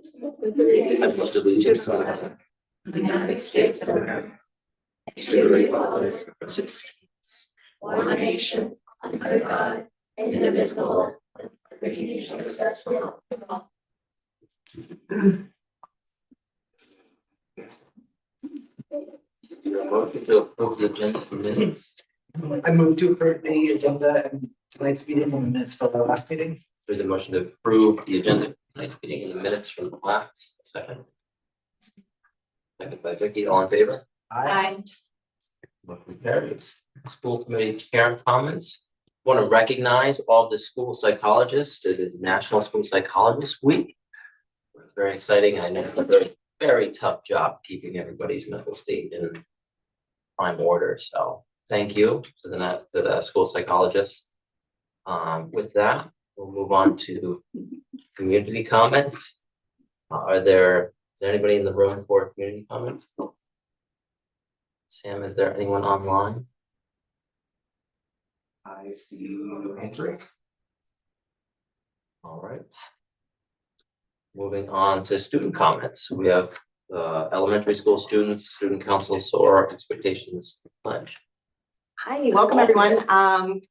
I pledge allegiance to the United States of America, to the republic for which it stands, one nation, under God, indivisible, with liberty and justice for all. Motion to approve the agenda for minutes. I move to approve the agenda and tonight's meeting and the minutes for the last meeting. There's a motion to approve the agenda for tonight's meeting and the minutes from the last. Second. Second by Vicky, all in favor? Aye. Motion carries. School committee chair comments. Want to recognize all the school psychologists. It is National School Psychologist Week. It's very exciting. I know it's a very, very tough job keeping everybody's mental state in prime order. So thank you to the school psychologists. With that, we'll move on to community comments. Is there anybody in the room for community comments? Sam, is there anyone online? I see Andrew. All right. Moving on to student comments. We have elementary school students, student council, SOAR expectations pledge. Hi, welcome everyone. I'm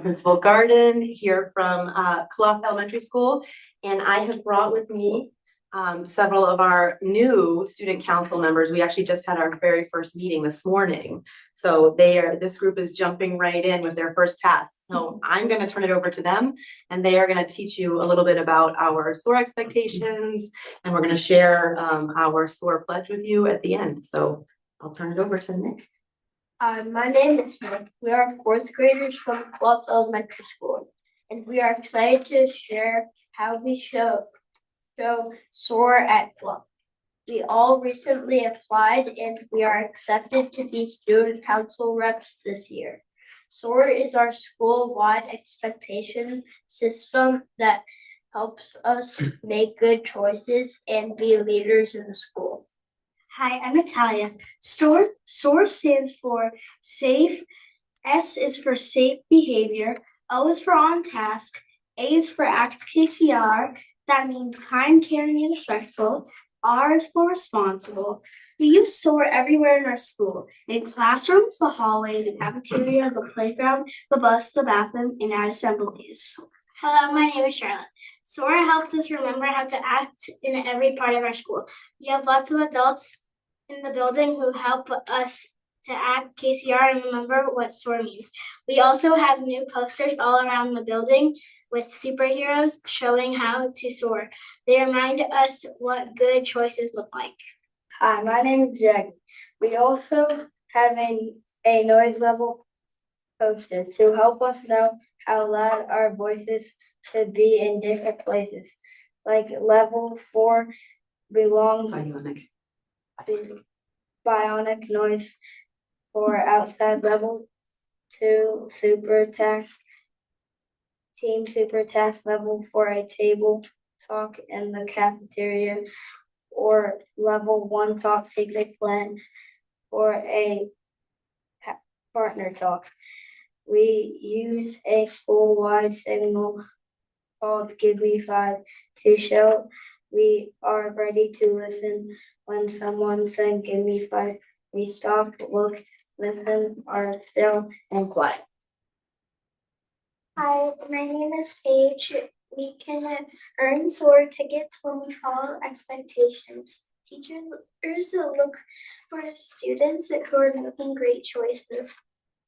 Principal Garden here from Clough Elementary School, and I have brought with me several of our new student council members. We actually just had our very first meeting this morning. So this group is jumping right in with their first task. So I'm going to turn it over to them, and they are going to teach you a little bit about our SOAR expectations, and we're going to share our SOAR pledge with you at the end. So I'll turn it over to Nick. My name is Nick. We are fourth graders from Clough Elementary School, and we are excited to share how we show SOAR at Clough. We all recently applied, and we are accepted to be student council reps this year. SOAR is our school-wide expectation system that helps us make good choices and be leaders in the school. Hi, I'm Natalia. SOAR stands for safe. S is for safe behavior. O is for on task. A is for act KCR. That means kind, caring, and respectful. R is for responsible. We use SOAR everywhere in our school. In classrooms, the hallway, the cafeteria, the playground, the bus, the bathroom, and at assemblies. Hello, my name is Charlotte. SOAR helps us remember how to act in every part of our school. We have lots of adults in the building who help us to act KCR and remember what SOAR means. We also have new posters all around the building with superheroes showing how to SOAR. They remind us what good choices look like. Hi, my name is Jack. We also have a noise level poster to help us know how loud our voices should be in different places. Like level 4 belongs bionic noise for outside. Level 2 super task, team super task. Level for a table talk in the cafeteria, or level 1 top secret plan for a partner talk. We use a school-wide signal called Give Me 5 to show we are ready to listen. When someone said Give Me 5, we stop, look, listen, are still, and quiet. Hi, my name is Paige. We can earn SOAR tickets when we follow expectations. Teachers look for students who are making great choices.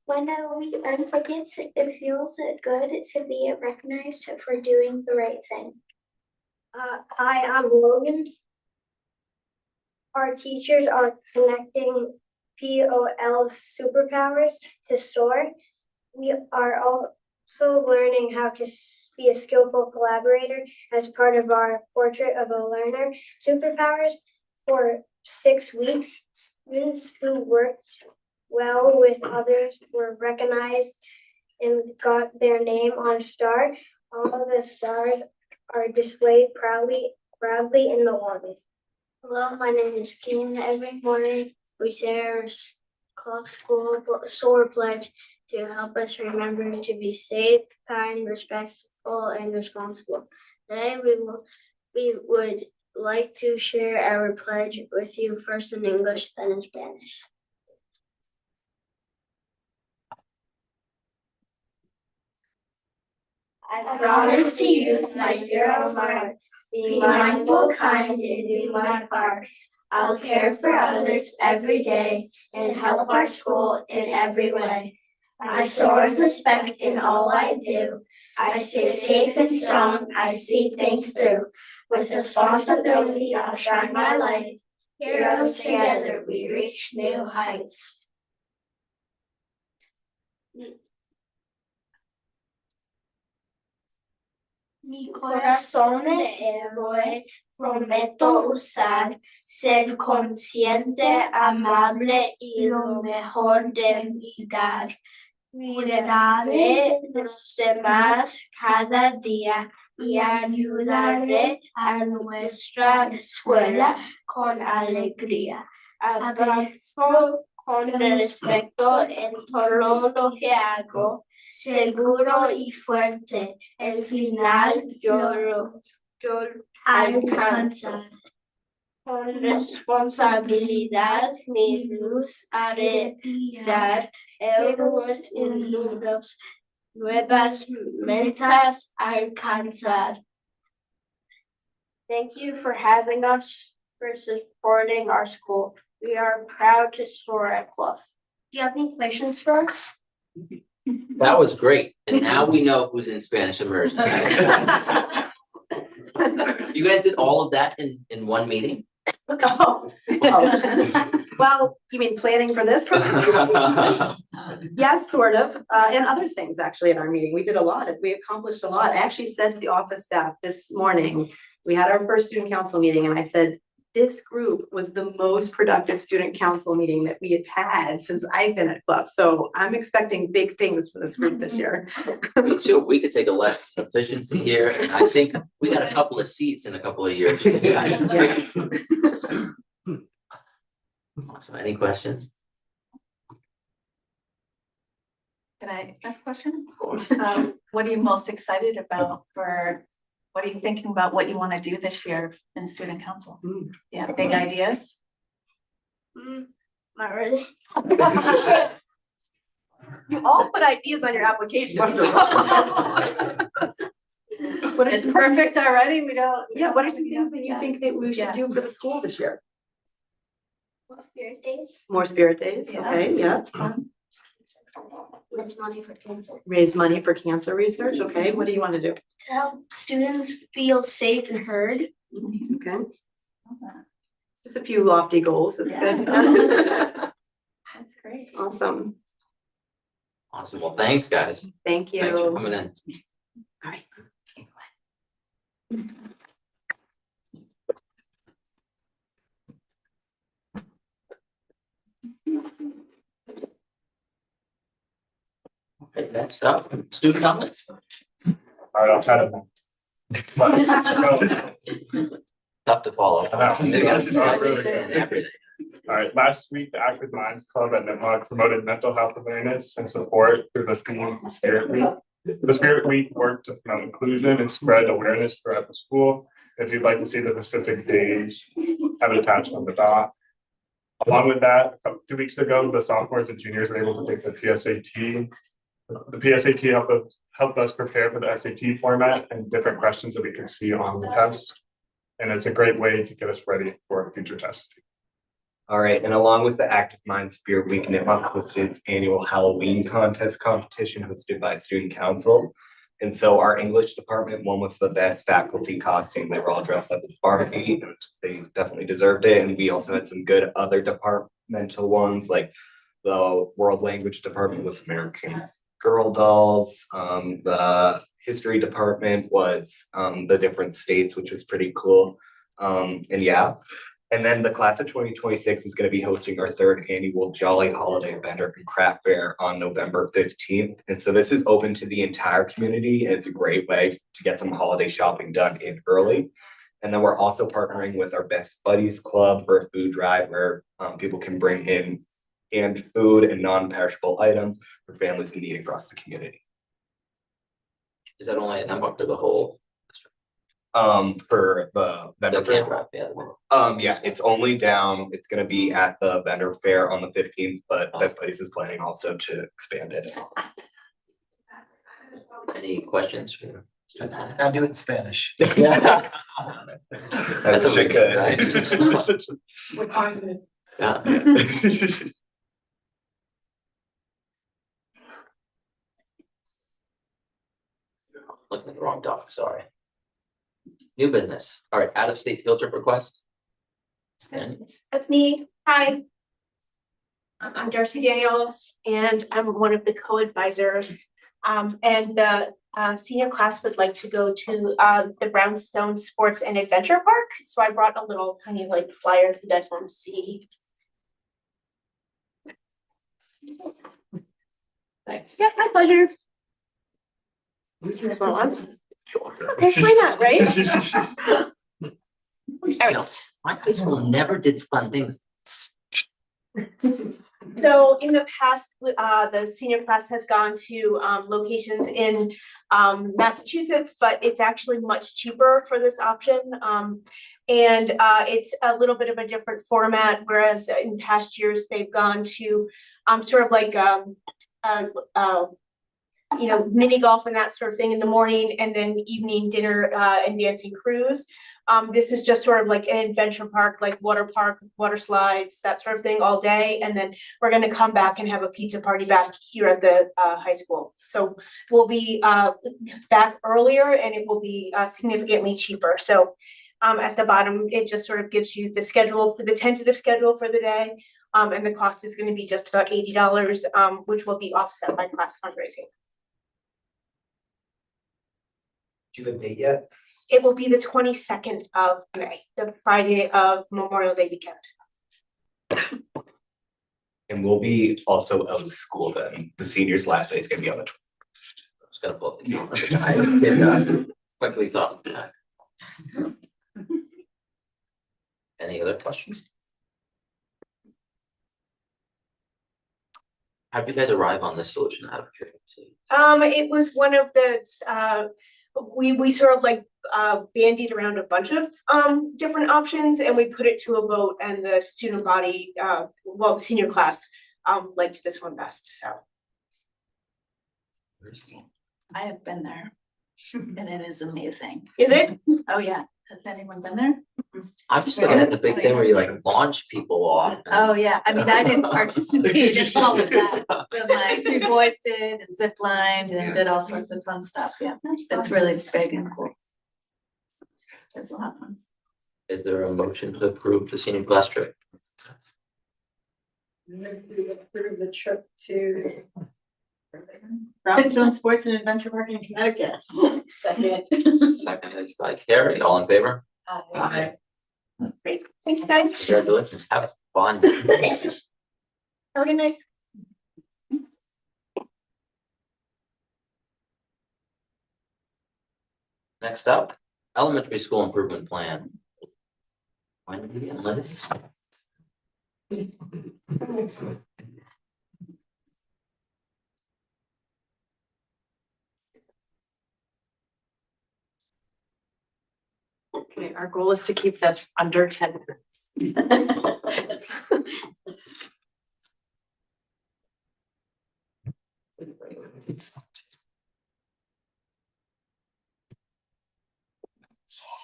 When we earn tickets, it feels good to be recognized for doing the right thing. Hi, I'm Logan. Our teachers are connecting POL superpowers to SOAR. We are also learning how to be a skillful collaborator as part of our Portrait of a Learner superpowers. For 6 weeks, students who worked well with others were recognized and got their name on a star. All of the stars are displayed proudly in the lobby. Hello, my name is Keen. Every morning we say our Clough School SOAR pledge to help us remember to be safe, kind, respectful, and responsible. Today we would like to share our pledge with you first in English, then in Spanish. I promise to use my hero heart, be mindful, kind, and do my part. I'll care for others every day and help our school in every way. I soar with respect in all I do. I stay safe and strong, I see things through. With responsibility, I'll shine my light. Heroes together, we reach new heights. Mi corazón de héroe prometo usar, ser consciente, amable y lo mejor de mi dar. Cuidaré de los demás cada día y ayudaré a nuestra escuela con alegría. Abrazo con respeto en todo lo que hago, seguro y fuerte. El final yo alcanzaré. Con responsabilidad mi luz haré brillar, héroes unidos, nuevas metas alcanzar. Thank you for having us, for supporting our school. We are proud to soar at Clough. Do you have any questions for us? That was great. And now we know who's in Spanish immersion. You guys did all of that in one meeting? Oh. Well, you mean planning for this? Yes, sort of, and other things actually in our meeting. We did a lot, we accomplished a lot. I actually said to the office staff this morning, we had our first student council meeting and I said, this group was the most productive student council meeting that we had had since I've been at Clough. So I'm expecting big things for this group this year. Me too. We could take a left efficiency here. And I think we got a couple of seats in a couple of years. Yes. So any questions? Can I ask a question? What are you most excited about what are you thinking about what you want to do this year in student council? Yeah, big ideas? Not really. You all put ideas on your application. What It's perfect already, we don't. Yeah, what are some things that you think that we should do for the school this year? More spirit days. More spirit days, Yeah. okay, yeah, it's fun. Raise money for cancer. Raise money for cancer research, okay, what do you want to do? To help students feel safe and heard. Okay, just a few lofty goals, that's good. That's great. Awesome, Awesome. Well, thanks, guys. thank you. Thanks for coming in. All right. Okay, next up, student comments. All right, I'll try to. Tough to follow. I know. They gotta start Really and good. everything. All right, last week, the Active Minds Club at Mendon-Upton promoted mental health awareness and support through the theme of Spirit Week. The Spirit Week worked to promote inclusion and spread awareness throughout the school. If you'd like to see the specific days, have it attached on the dot. Along with that, 2 weeks ago, the sophomores and juniors were able to take the PSAT. The PSAT helped us prepare for the SAT format and different questions that we can see on the test. And it's a great way to get us ready for future tests. All right, and along with the Active Minds Spirit Week, Nipmuc hosted its annual Halloween competition hosted by Student Council. And so our English department won with the best faculty costume. They were all dressed up as Barbie and they definitely deserved it. And we also had some good other departmental ones, like the world language department was American Girl dolls. The history department was the different states, which was pretty cool. And yeah. And then the class of 2026 is going to be hosting our third annual Jolly Holiday Vendor and Craft Fair on November 15th. And so this is open to the entire community. And it's a great way to get some holiday shopping done in early. And then we're also partnering with our Best Buddies Club for a food drive where people can bring in canned food and non-perishable items for families in need across the community. Is that only at Nembok or the whole? For the The vendor camp fair. drive, yeah. Yeah, it's only down, it's gonna be at the vendor fair on the 15th, but Best Buddies is planning also to expand it as well. Any questions? for- Now do it in Spanish. I wish I could. Yeah. Looking at the wrong doc, sorry. New business, all right, out-of-state field trip request. And That's me. Hi. I'm Darcy Daniels and I'm one of the co-advisors. And the senior class would like to go to the Brownstone Sports and Adventure Park. So I brought a little tiny like flyer if you guys want to see. Thanks. Yeah, my pleasure. Here's my one. Sure. Why not, right? my high school never did fun things. So in the past, the senior class has gone to locations in Massachusetts, but it's actually much cheaper for this option. And it's a little bit of a different format, whereas in past years, they've gone to sort of like mini golf and that sort of thing in the morning, and then evening dinner and dancing cruise. This is just sort of like an adventure park, like water park, water slides, that sort of thing all day. And then we're gonna come back and have a pizza party back here at the high school. So we'll be back earlier and it will be significantly cheaper. So at the bottom, it just sort of gives you the schedule, for the tentative schedule for the day. And the cost is gonna be just about $80, which will be offset by class fundraising. Do you have a date yet? It will be the 22nd of May, the Friday of Memorial Day weekend. And we'll be also out of school then. The seniors' last day is gonna be on the I was gonna pull up the calendar. I did, quickly thought of that. Any other questions? How did you guys arrive on this solution out of curiosity? It was one of the, we sort of like bandied around a bunch of different options and we put it to a vote, and the student body, the senior class liked this one best, so. I have been there and it is amazing. Is it? Oh, yeah. Has anyone been there? I'm just looking at the big thing where you like launch people off. Oh, yeah. I mean, I didn't participate in all of that, but my two boys did and zip lined and did all sorts of fun stuff. Yeah, it's really big and cool. It's a lot of fun. Is there a motion to approve the senior class trip? Approve the trip to Brownstone Sports and Adventure Park in Connecticut. Second. Seconded by Carrie, all in favor? Aye. Great. Thanks, guys. Congratulations, have fun. Have a good night. Next up, elementary school improvement plan. Wendy and Liz. Okay, our goal is to keep this under 10 minutes.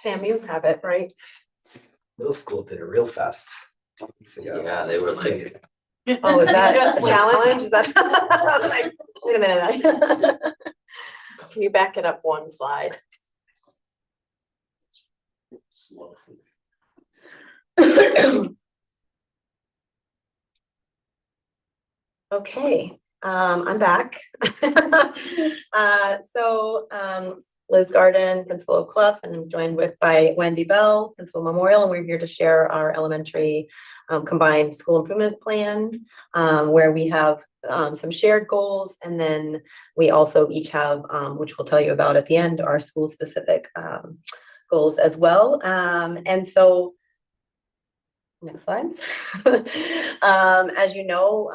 Sam, you have it, right? Middle school did it real fast. Yeah, they were like, Oh, is that a challenge? Is that? Like, wait a minute. Can you back it up one slide? Okay, I'm back. Liz Garden, Principal of Clough, and I'm joined by Wendy Bell, Principal Memorial, and we're here to share our elementary combined school improvement plan, where we have some shared goals, and then we also each have, which we'll tell you about at the end, our school-specific goals as well. And so Next slide. As you know,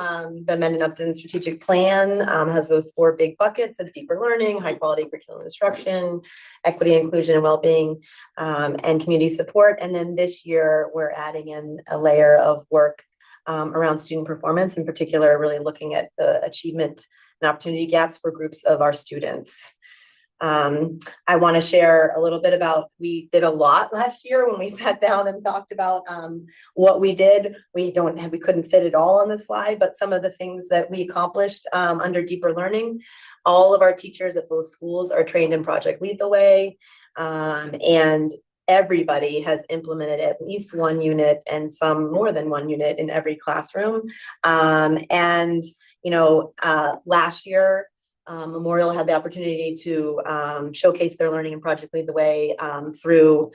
the Mendon-Upton strategic plan has those 4 big buckets of deeper learning, high quality curriculum instruction, equity, inclusion, and well-being, and community support. And then this year, we're adding in a layer of work around student performance, in particular, really looking at the achievement and opportunity gaps for groups of our students. I want to share a little bit about, we did a lot last year when we sat down and talked about what we did. We couldn't fit it all on the slide, but some of the things that we accomplished under deeper learning. All of our teachers at both schools are trained in Project Lead the Way, and everybody has implemented at least 1 unit and some more than 1 unit in every classroom. And you know, last year, Memorial had the opportunity to showcase their learning in Project Lead the Way through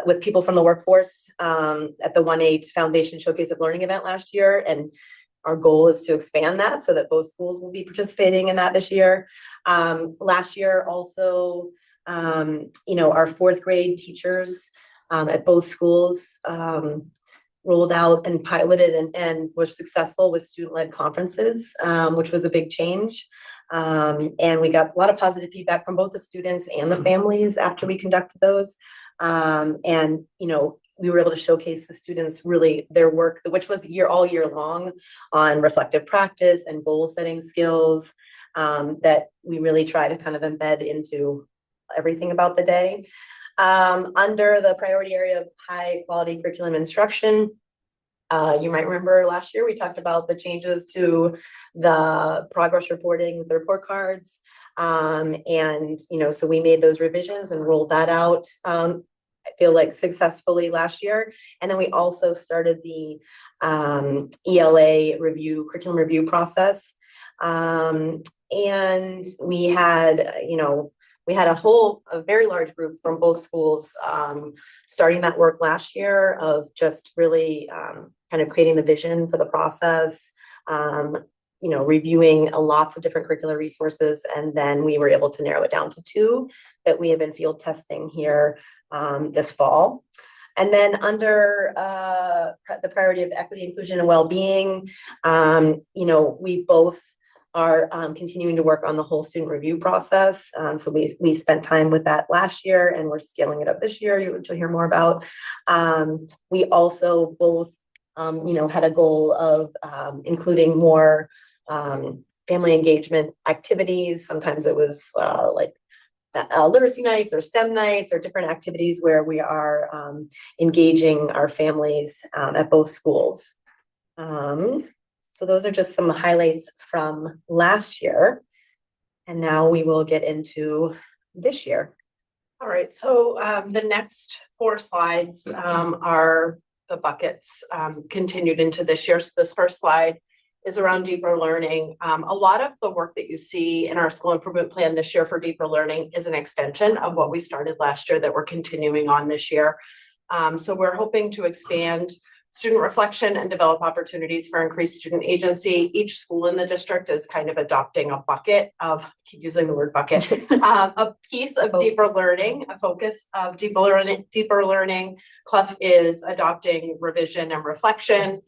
with people from the workforce at the 1-8 Foundation Showcase of Learning event last year. And our goal is to expand that so that both schools will be participating in that this year. Last year also, you know, our 4th grade teachers at both schools rolled out and piloted and were successful with student-led conferences, which was a big change. And we got a lot of positive feedback from both the students and the families after we conducted those. And, you know, we were able to showcase the students really their work, which was all year long on reflective practice and goal setting skills that we really try to kind of embed into everything about the day. Under the priority area of high quality curriculum instruction, you might remember last year we talked about the changes to the progress reporting with the report cards. And, you know, so we made those revisions and rolled that out, I feel like successfully last year. And then we also started the ELA review, curriculum review process. And we had, you know, we had a very large group from both schools starting that work last year of just really kind of creating the vision for the process, you know, reviewing lots of different curricular resources. And then we were able to narrow it down to 2 that we have been field testing here this fall. And then under the priority of equity, inclusion, and well-being, you know, we both are continuing to work on the whole student review process. So we spent time with that last year and we're scaling it up this year, which you'll hear more about. We also both, you know, had a goal of including more family engagement activities. Sometimes it was like literacy nights or STEM nights or different activities where we are engaging our families at both schools. So those are just some highlights from last year. And now we will get into this year. All right, so the next 4 slides are the buckets continued into this year. So this first slide is around deeper learning. A lot of the work that you see in our school improvement plan this year for deeper learning is an extension of what we started last year that we're continuing on this year. So we're hoping to expand student reflection and develop opportunities for increased student agency. Each school in the district is kind of adopting a bucket of, I keep using the word bucket, a piece of deeper learning, a focus of deeper learning. Clough is adopting revision and reflection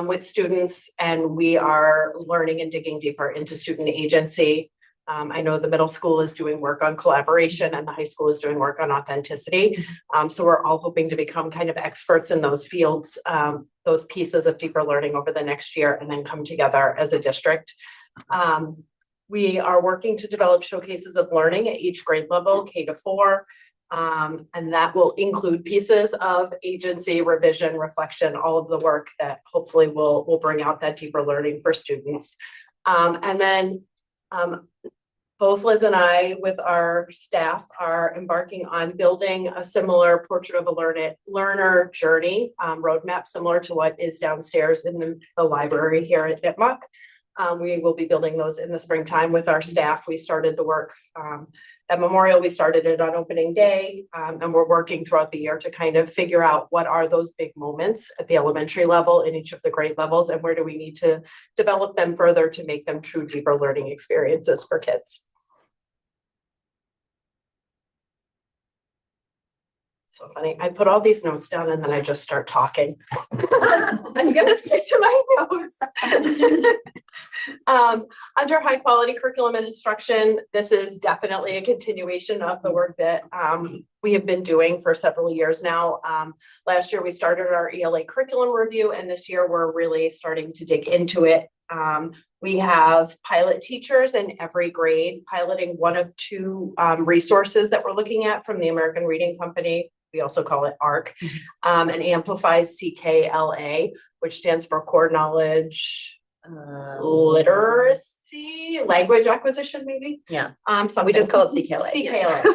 with students, and we are learning and digging deeper into student agency. I know the middle school is doing work on collaboration and the high school is doing work on authenticity. So we're all hoping to become kind of experts in those fields, those pieces of deeper learning over the next year and then come together as a district. We are working to develop showcases of learning at each grade level, K to 4. And that will include pieces of agency, revision, reflection, all of the work that hopefully will bring out that deeper learning for students. And then both Liz and I, with our staff, are embarking on building a similar portrait of a learner journey roadmap, similar to what is downstairs in the library here at Nipmuc. We will be building those in the springtime with our staff. We started the work at Memorial. We started it on opening day, and we're working throughout the year to kind of figure out what are those big moments at the elementary level in each of the grade levels, and where do we need to develop them further to make them true deeper learning experiences for kids. So funny. I put all these notes down and then I just start talking. I'm gonna stick to my notes. Under high quality curriculum and instruction, this is definitely a continuation of the work that we have been doing for several years now. Last year we started our ELA curriculum review, and this year we're really starting to dig into it. We have pilot teachers in every grade piloting one of two resources that we're looking at from the American Reading Company. We also call it ARC, and amplifies CKLA, which stands for Core Knowledge Literacy, Language Acquisition, maybe. Yeah. Something. We just call it CKLA. CKLA.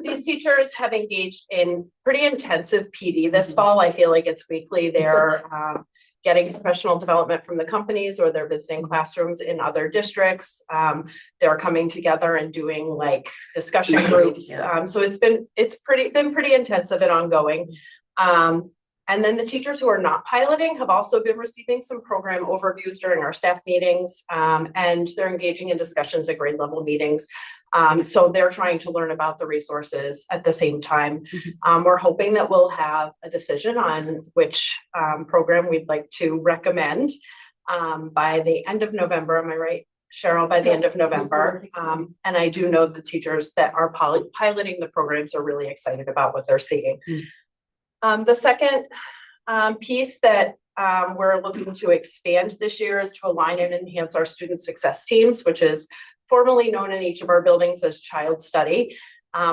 These teachers have engaged in pretty intensive PD this fall. I feel like it's weekly. They're getting professional development from the companies, or they're visiting classrooms in other districts. They're coming together and doing like discussion groups. Yeah. So it's been pretty intensive and ongoing. And then the teachers who are not piloting have also been receiving some program overviews during our staff meetings, and they're engaging in discussions at grade level meetings. So they're trying to learn about the resources at the same time. We're hoping that we'll have a decision on which program we'd like to recommend by the end of November. Am I right, Cheryl? By the end of November. And I do know the teachers that are piloting the programs are really excited about what they're seeing. The second piece that we're looking to expand this year is to align and enhance our student success teams, which is formally known in each of our buildings as child study,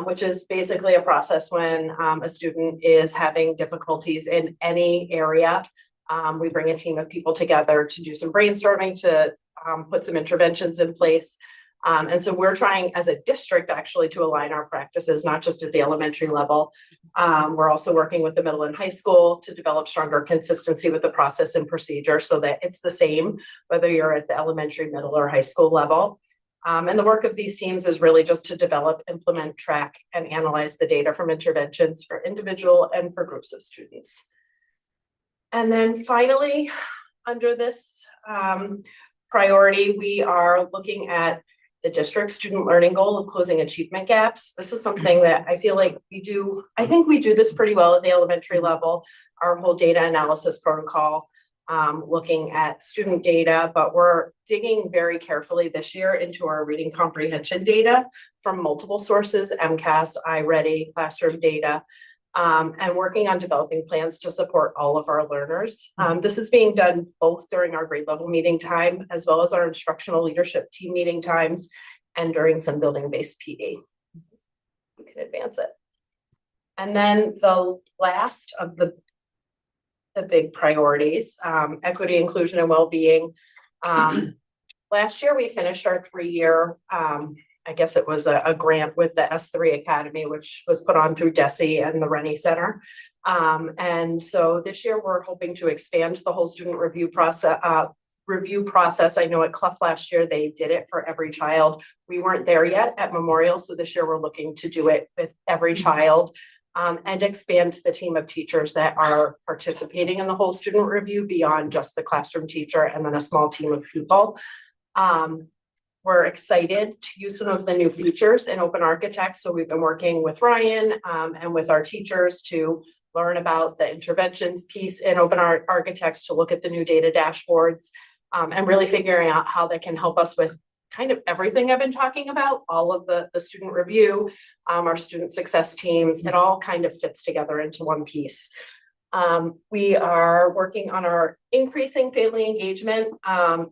which is basically a process when a student is having difficulties in any area. We bring a team of people together to do some brainstorming, to put some interventions in place. And so we're trying as a district actually to align our practices, not just at the elementary level. We're also working with the middle and high school to develop stronger consistency with the process and procedure so that it's the same, whether you're at the elementary, middle, or high school level. And the work of these teams is really just to develop, implement, track, and analyze the data from interventions for individual and for groups of students. And then finally, under this priority, we are looking at the district student learning goal of closing achievement gaps. This is something that I feel like I think we do this pretty well at the elementary level. Our whole data analysis protocol, looking at student data, but we're digging very carefully this year into our reading comprehension data from multiple sources, MCAS, iReady, classroom data, and working on developing plans to support all of our learners. This is being done both during our grade level meeting time, as well as our instructional leadership team meeting times, and during some building-based PD. You can advance it. And then the last of the big priorities, equity, inclusion, and well-being. Last year, we finished our 3-year, I guess it was a grant with the S3 Academy, which was put on through DESE and the Rennie Center. And so this year, we're hoping to expand the whole student review process. I know at Clough last year, they did it for every child. We weren't there yet at Memorial, so this year we're looking to do it with every child. And expand the team of teachers that are participating in the whole student review beyond just the classroom teacher and then a small team of people. We're excited to use some of the new features in Open Architect. So we've been working with Ryan and with our teachers to learn about the interventions piece in Open Architects, to look at the new data dashboards, and really figuring out how they can help us with kind of everything I've been talking about, all of the student review, our student success teams. It all kind of fits together into one piece. We are working on our increasing family engagement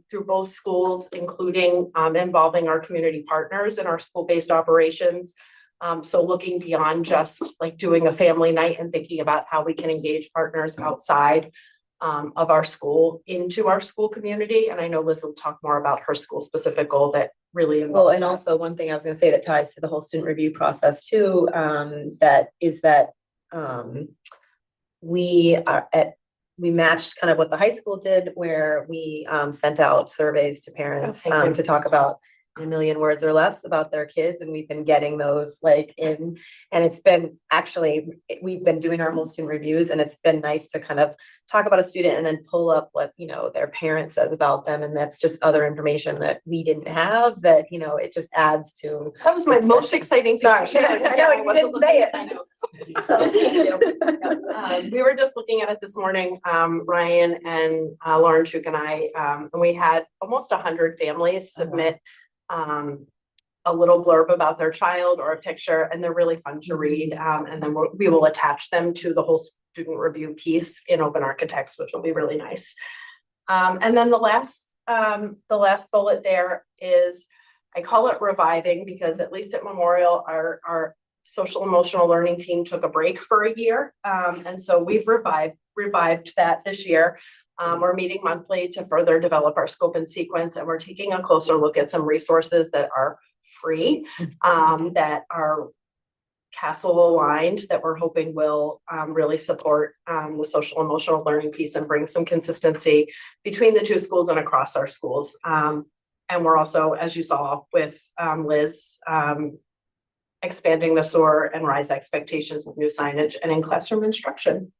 through both schools, including involving our community partners in our school-based operations. So looking beyond just like doing a family night and thinking about how we can engage partners outside of our school into our school community. And I know Liz will talk more about her school specific goal that really involves. Well, and also one thing I was going to say that ties to the whole student review process too, that we matched kind of what the high school did, where we sent out surveys to parents to talk about a million words or less about their kids, and we've been getting those like in, and it's been actually, we've been doing our whole student reviews, and it's been nice to kind of talk about a student and then pull up what, you know, their parent says about them, and that's just other information that we didn't have, that, you know, it just adds to. That was my most exciting thing. Sorry, I know, you didn't say it. I know. So, thank you. We were just looking at it this morning, Ryan and Lauren Chuk and I, and we had almost 100 families submit a little blurb about their child or a picture, and they're really fun to read. And then we will attach them to the whole student review piece in Open Architects, which will be really nice. And then the last bullet there is, I call it reviving, because at least at Memorial, our social emotional learning team took a break for a year. And so we've revived that this year. We're meeting monthly to further develop our scope and sequence, and we're taking a closer look at some resources that are free, that are Castle aligned, that we're hoping will really support the social emotional learning piece and bring some consistency between the two schools and across our schools. And we're also, as you saw with Liz, expanding the SOAR and RISE expectations with new signage and in classroom instruction.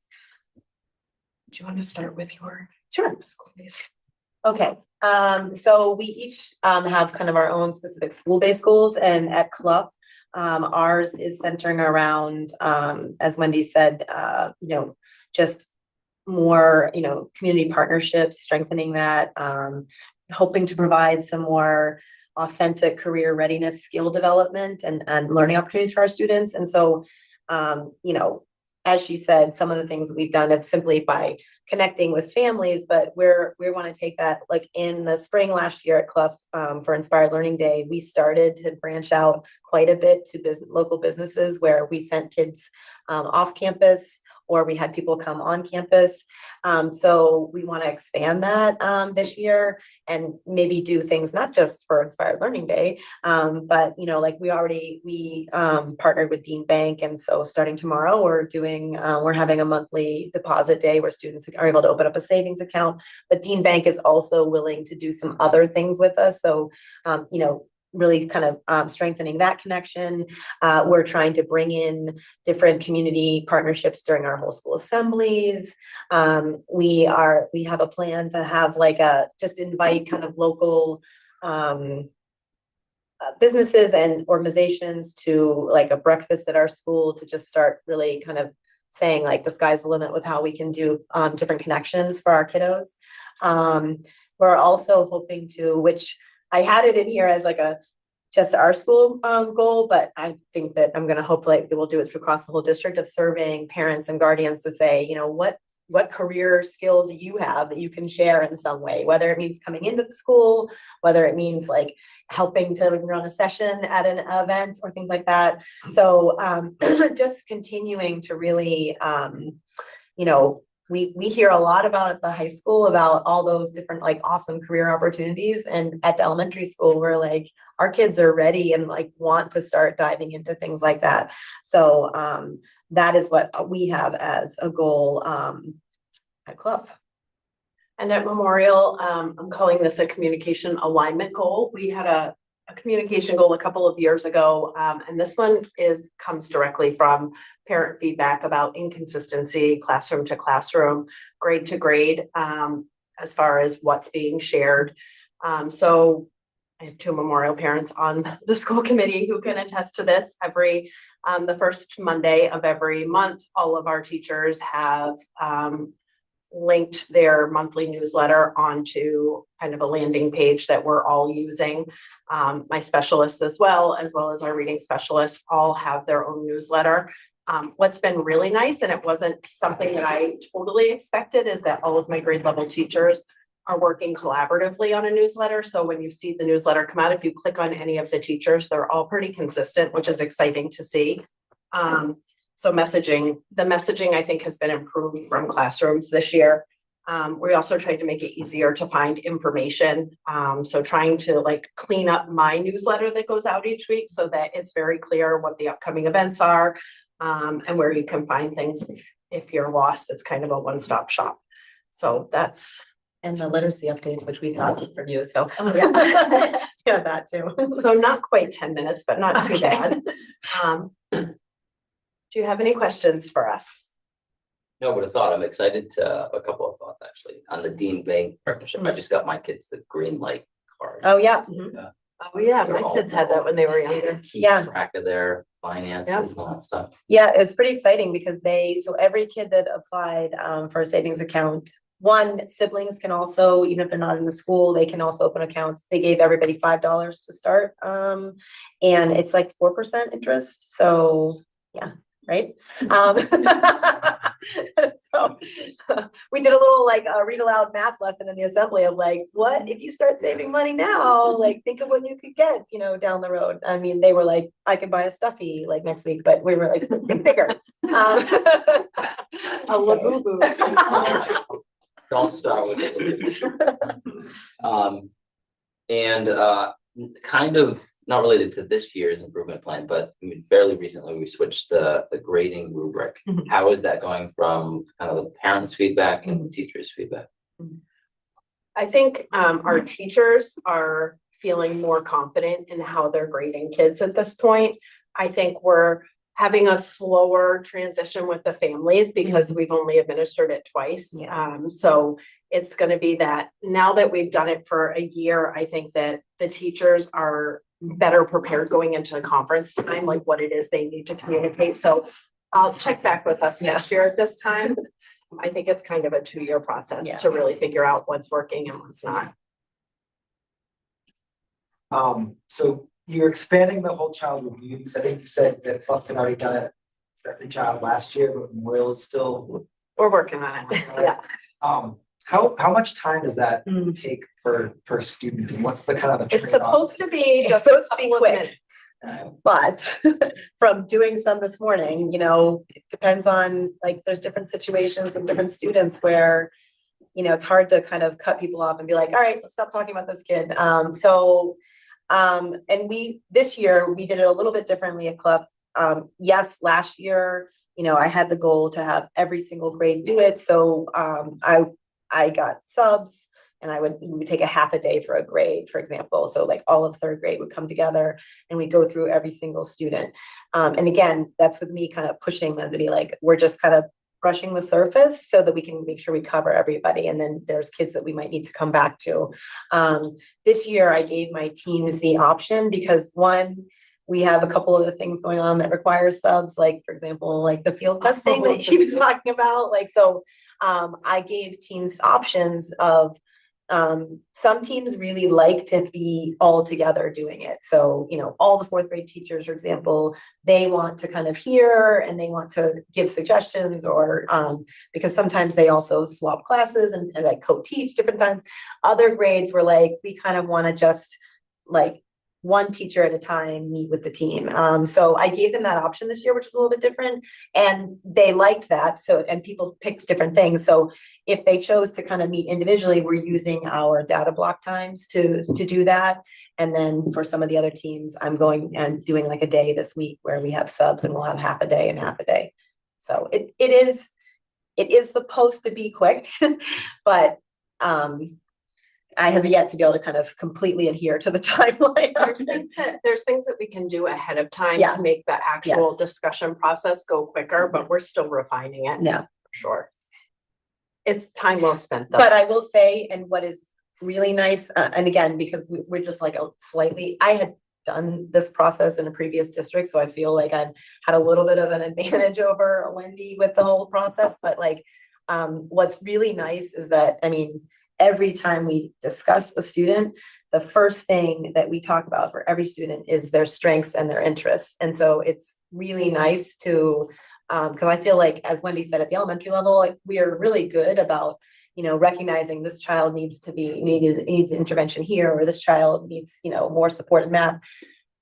Do you want to start with your? Sure. Please. Okay, so we each have kind of our own specific school-based goals, and at Clough, ours is centering around, as Wendy said, you know, just more, you know, community partnerships, strengthening that, hoping to provide some more authentic career readiness, skill development, and learning opportunities for our students. And so, you know, as she said, some of the things that we've done is simply by connecting with families, but we want to take that, like in the spring last year at Clough, for Inspired Learning Day, we started to branch out quite a bit to local businesses, where we sent kids off campus, or we had people come on campus. So we want to expand that this year, and maybe do things not just for Inspired Learning Day, but, you know, like we partnered with Dean Bank, and so starting tomorrow, we're having a monthly deposit day where students are able to open up a savings account. But Dean Bank is also willing to do some other things with us. So, you know, really kind of strengthening that connection. We're trying to bring in different community partnerships during our whole school assemblies. We have a plan to have like just invite kind of local businesses and organizations to like a breakfast at our school, to just start really kind of saying like the sky's the limit with how we can do different connections for our kiddos. We're also hoping to, which I had it in here as like just our school goal, but I think that I'm going to hope like we'll do it across the whole district, of surveying parents and guardians to say, you know, what career skill do you have that you can share in some way, whether it means coming into the school, whether it means like helping to run a session at an event or things like that. So just continuing to really, you know, we hear a lot about at the high school about all those different like awesome career opportunities, and at the elementary school we're like, our kids are ready and like want to start diving into things like that. So that is what we have as a goal at Clough. And at Memorial, I'm calling this a communication alignment goal. We had a communication goal a couple of years ago, and this one comes directly from parent feedback about inconsistency, classroom to classroom, grade to grade, as far as what's being shared. So I have 2 Memorial parents on the school committee who can attest to this. Every the first Monday of every month, all of our teachers have linked their monthly newsletter onto kind of a landing page that we're all using. My specialists as well as our reading specialists all have their own newsletter. What's been really nice, and it wasn't something that I totally expected, is that all of my grade level teachers are working collaboratively on a newsletter. So when you see the newsletter come out, if you click on any of the teachers, they're all pretty consistent, which is exciting to see. So the messaging I think has been improved from classrooms this year. We also tried to make it easier to find information. So trying to like clean up my newsletter that goes out each week so that it's very clear what the upcoming events are, and where you can find things if you're lost. It's kind of a one-stop shop. So that's And the literacy updates, which we got from you, so. Oh, Yeah, yeah, that too. So not quite 10 minutes, but not too Okay. bad. Do you have any questions for us? No, but a thought, I'm excited to, a couple of thoughts actually, on the Dean Bank partnership. I just got my kids the green light card. Oh, yeah. Mhm. Oh, yeah, my kids had that when they were younger. Keep Yeah. track of their finances and all that stuff. Yeah, it's pretty exciting because so every kid that applied for a savings account, siblings can also, even if they're not in the school, they can also open accounts. They gave everybody $5 to start. And it's like 4% interest. So yeah, right? So we did a little like read aloud math lesson in the assembly of like, what if you start saving money now? Like think of what you could get, down the road. I mean, they were like, I could buy a stuffy like next week, but we were like, think bigger. A Labubu. Don't start with it. Kind of not related to this year's improvement plan, but I mean, fairly recently, we switched the grading rubric. Mhm. How is that going from kind of the parents' feedback and the teachers' feedback? I think our teachers are feeling more confident in how they're grading kids at this point. I think we're having a slower transition with the families because we've only administered it twice. So it's going to be that now that we've done it for a year, I think that the teachers are better prepared going into the conference time, like what it is they need to communicate. So I'll check back with us next year at this time. I think it's kind of a 2-year process to really figure out what's working and what's not. So you're expanding the whole child reviews. I think you said that Fluff had already done it for every child last year, but Memorial is still. We're working on it. Yeah. How much time does that take per student? And what's the kind of the It's trade-off? supposed to be It's just supposed a to be couple of quick. minutes. But from doing some this morning, it depends on, like, there's different situations with different students where, it's hard to kind of cut people off and be like, all right, let's stop talking about this kid. And this year, we did it a little bit differently at Clough. Yes, last year, I had the goal to have every single grade do it. So I got subs and we would take a half a day for a grade, for example. So like all of third grade would come together and we go through every single student. And again, that's with me kind of pushing them to be like, we're just kind of brushing the surface so that we can make sure we cover everybody. And then there's kids that we might need to come back to. This year I gave my teams the option because we have a couple of the things going on that require subs, like for example, like the field testing that she was talking about. I gave teams options of some teams really like to be all together doing it. So, all the fourth grade teachers, for example, they want to kind of hear and they want to give suggestions or because sometimes they also swap classes and like co-teach different times. Other grades were like, we kind of want to just like one teacher at a time meet with the team. So I gave them that option this year, which is a little bit different, and they liked that. So, and people picked different things. So if they chose to kind of meet individually, we're using our data block times to do that. And then for some of the other teams, I'm going and doing like a day this week where we have subs and we'll have half a day and half a day. So it is supposed to be quick, but I have yet to be able to kind of completely adhere to the timeline. There's things that we can do ahead of time Yeah. to make the actual Yes. discussion process go quicker, but we're still refining it. No. For sure. It's time well spent though. But I will say, and what is really nice, and again, because we're just like I had done this process in a previous district, so I feel like I've had a little bit of an advantage over Wendy with the whole process. But what's really nice is that, every time we discuss a student, the first thing that we talk about for every student is their strengths and their interests. And so it's really nice to, because I feel like, as Wendy said, at the elementary level, we are really good about, recognizing this child needs intervention here, or this child needs, more support in math.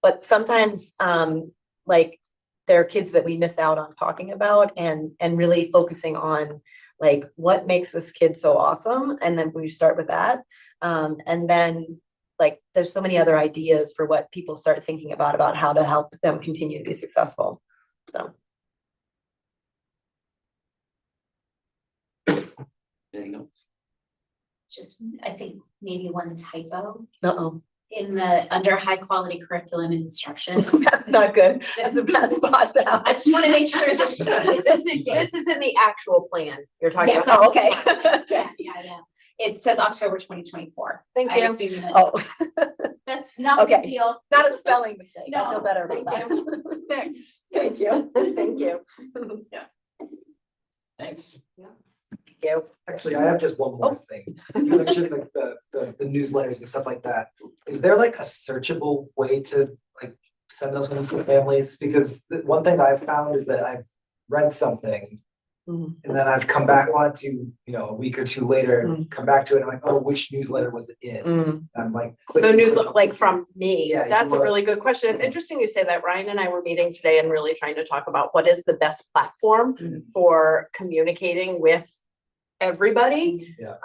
But sometimes, there are kids that we miss out on talking about and really focusing on what makes this kid so awesome. And then we start with that. And then there's so many other ideas for what people start thinking about how to help them continue to be successful. So. Anything else? just, I think maybe one typo Uh-oh. in the, under high quality curriculum and instruction. That's not good. That's a bad spot now. I just want to make sure that. This is in the actual plan you're talking Yes. about. Oh, okay. Yeah. It says October 2024. Thank I you. assume you meant- Oh, That's not a big Okay. deal. not a spelling mistake. I No, feel better about thank that. Next. Thank you. Thank you. Thanks. Actually, I have just one more thing. You mentioned like the newsletters and stuff like that. Is there like a searchable way to like send those ones to families? Because one thing I've found is that I've read something. Mhm. And then I've come back on it to, a week or two later, come back to it, and I'm like, oh, which newsletter was it in? Mm. I'm like. So clicking, news clicking. like from me, Yeah, that's a you are- really good question. It's interesting you say that. Ryan and I were meeting today and really trying to talk about what is the best platform for communicating with everybody. Yeah.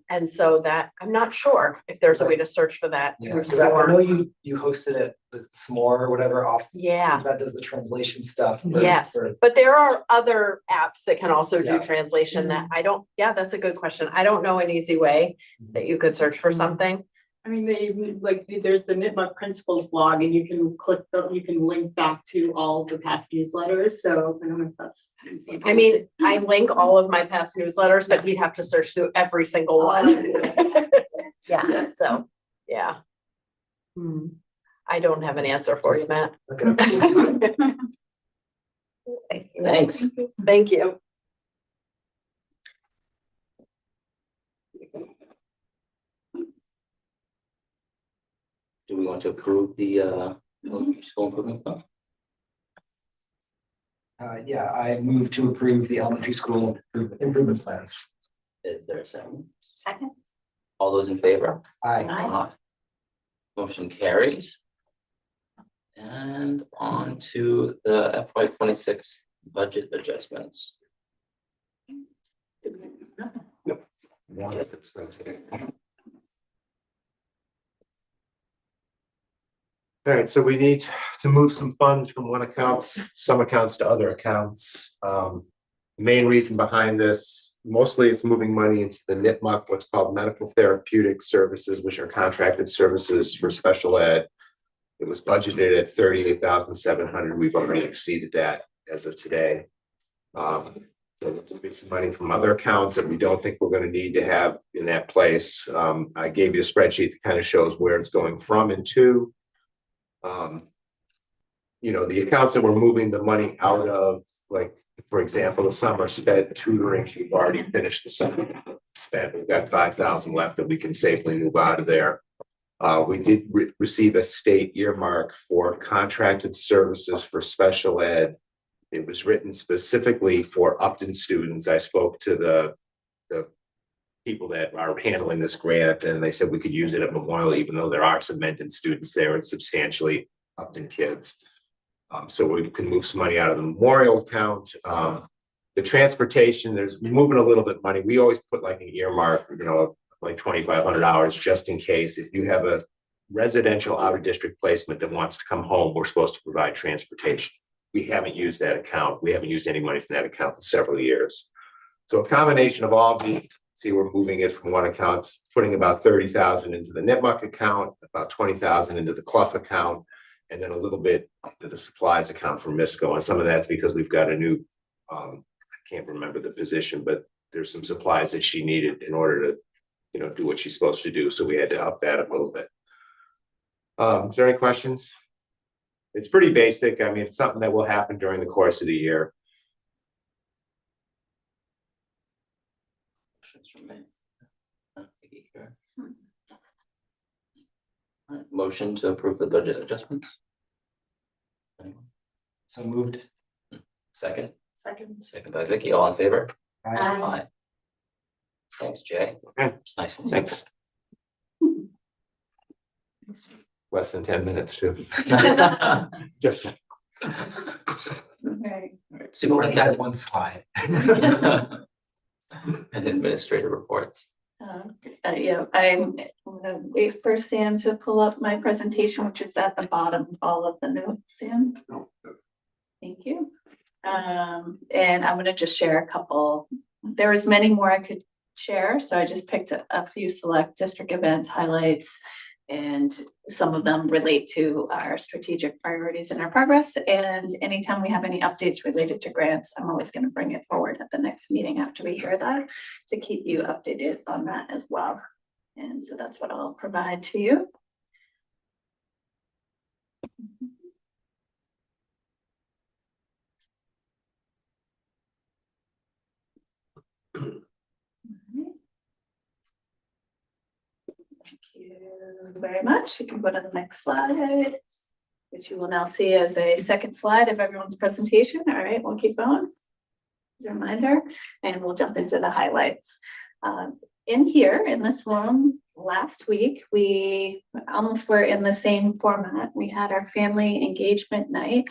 And so that, I'm not sure if there's a way to search for that. Yeah, through because I know SOAR. you hosted it with S'more or whatever off, Yeah, that does the translation stuff. for- yes, for- but there are other apps that can also do Yeah. translation that that's a good question. I don't know an easy way that you could search for something. I mean, they even, like, there's the Nipmuc Principals blog and you can you can link back to all the past newsletters, so I don't know if that's. I mean, I link all of my past newsletters, but we'd have to search through every single one. Yeah, so, yeah. I don't have an answer for you, Matt. Okay. Thanks. Thank you. Do we want to approve the elementary school improvement plan? Yeah, I move to approve the elementary school improvement plans. Is there a second? Second. All those in favor? Aye. Motion carries. And on to the FY 26 budget adjustments. All right, so we need to move some funds from some accounts to other accounts. Main reason behind this, mostly it's moving money into the NIPMUC, what's called medical therapeutic services, which are contracted services for special ed. It was budgeted at 38,700. We've already exceeded that as of today. So there'll be some money from other accounts that we don't think we're going to need to have in that place. I gave you a spreadsheet that kind of shows where it's going from and to. The accounts that we're moving the money out of, like, for example, the summer sped tutoring, we've already finished the summer spend. We've got 5,000 left that we can safely move out of there. We did receive a state earmark for contracted services for special ed. It was written specifically for Upton students. I spoke to the people that are handling this grant, and they said we could use it at Memorial, even though there are some Mendon students there and substantially Upton kids. So we can move some money out of the Memorial account. The transportation, there's moving a little bit of money. We always put like an earmark, like $2,500 just in case. If you have a residential out of district placement that wants to come home, we're supposed to provide transportation. We haven't used that account. We haven't used any money from that account in several years. So a combination of all the, see, we're moving it from one account, putting about 30,000 into the NIPMUC account, about 20,000 into the Clough account, and then a little bit into the supplies account for MISCO. And some of that's because we've got a new, I can't remember the position, but there's some supplies that she needed in order to, do what she's supposed to do. So we had to up that a little bit. Is there any questions? It's pretty basic. I mean, it's something that will happen during the course of the year. Questions from me? Vicky here. All right, motion to approve the budget adjustments. Anyone? So moved. Second, Second. second by Vicky, all in favor? Aye. Aye. Thanks, Jay. Okay. It's nice and thanks. Less than 10 minutes too. Just. Okay. We only had Superintendent one slide. and administrative reports. Yeah, I'm gonna wait for Sam to pull up my presentation, which is at the bottom of all of the notes, Sam. Thank you. And I'm gonna just share a couple. There was many more I could share, so I just picked a few select district events, highlights, and some of them relate to our strategic priorities and our progress. And anytime we have any updates related to grants, I'm always going to bring it forward at the next meeting after we hear that to keep you updated on that as well. And so that's what I'll provide to you. Thank you very much. You can go to the next slide, which you will now see as a second slide of everyone's presentation. All right, we'll keep going. As a reminder, and we'll jump into the highlights. In here, in this room, last week, we almost were in the same format. We had our family engagement night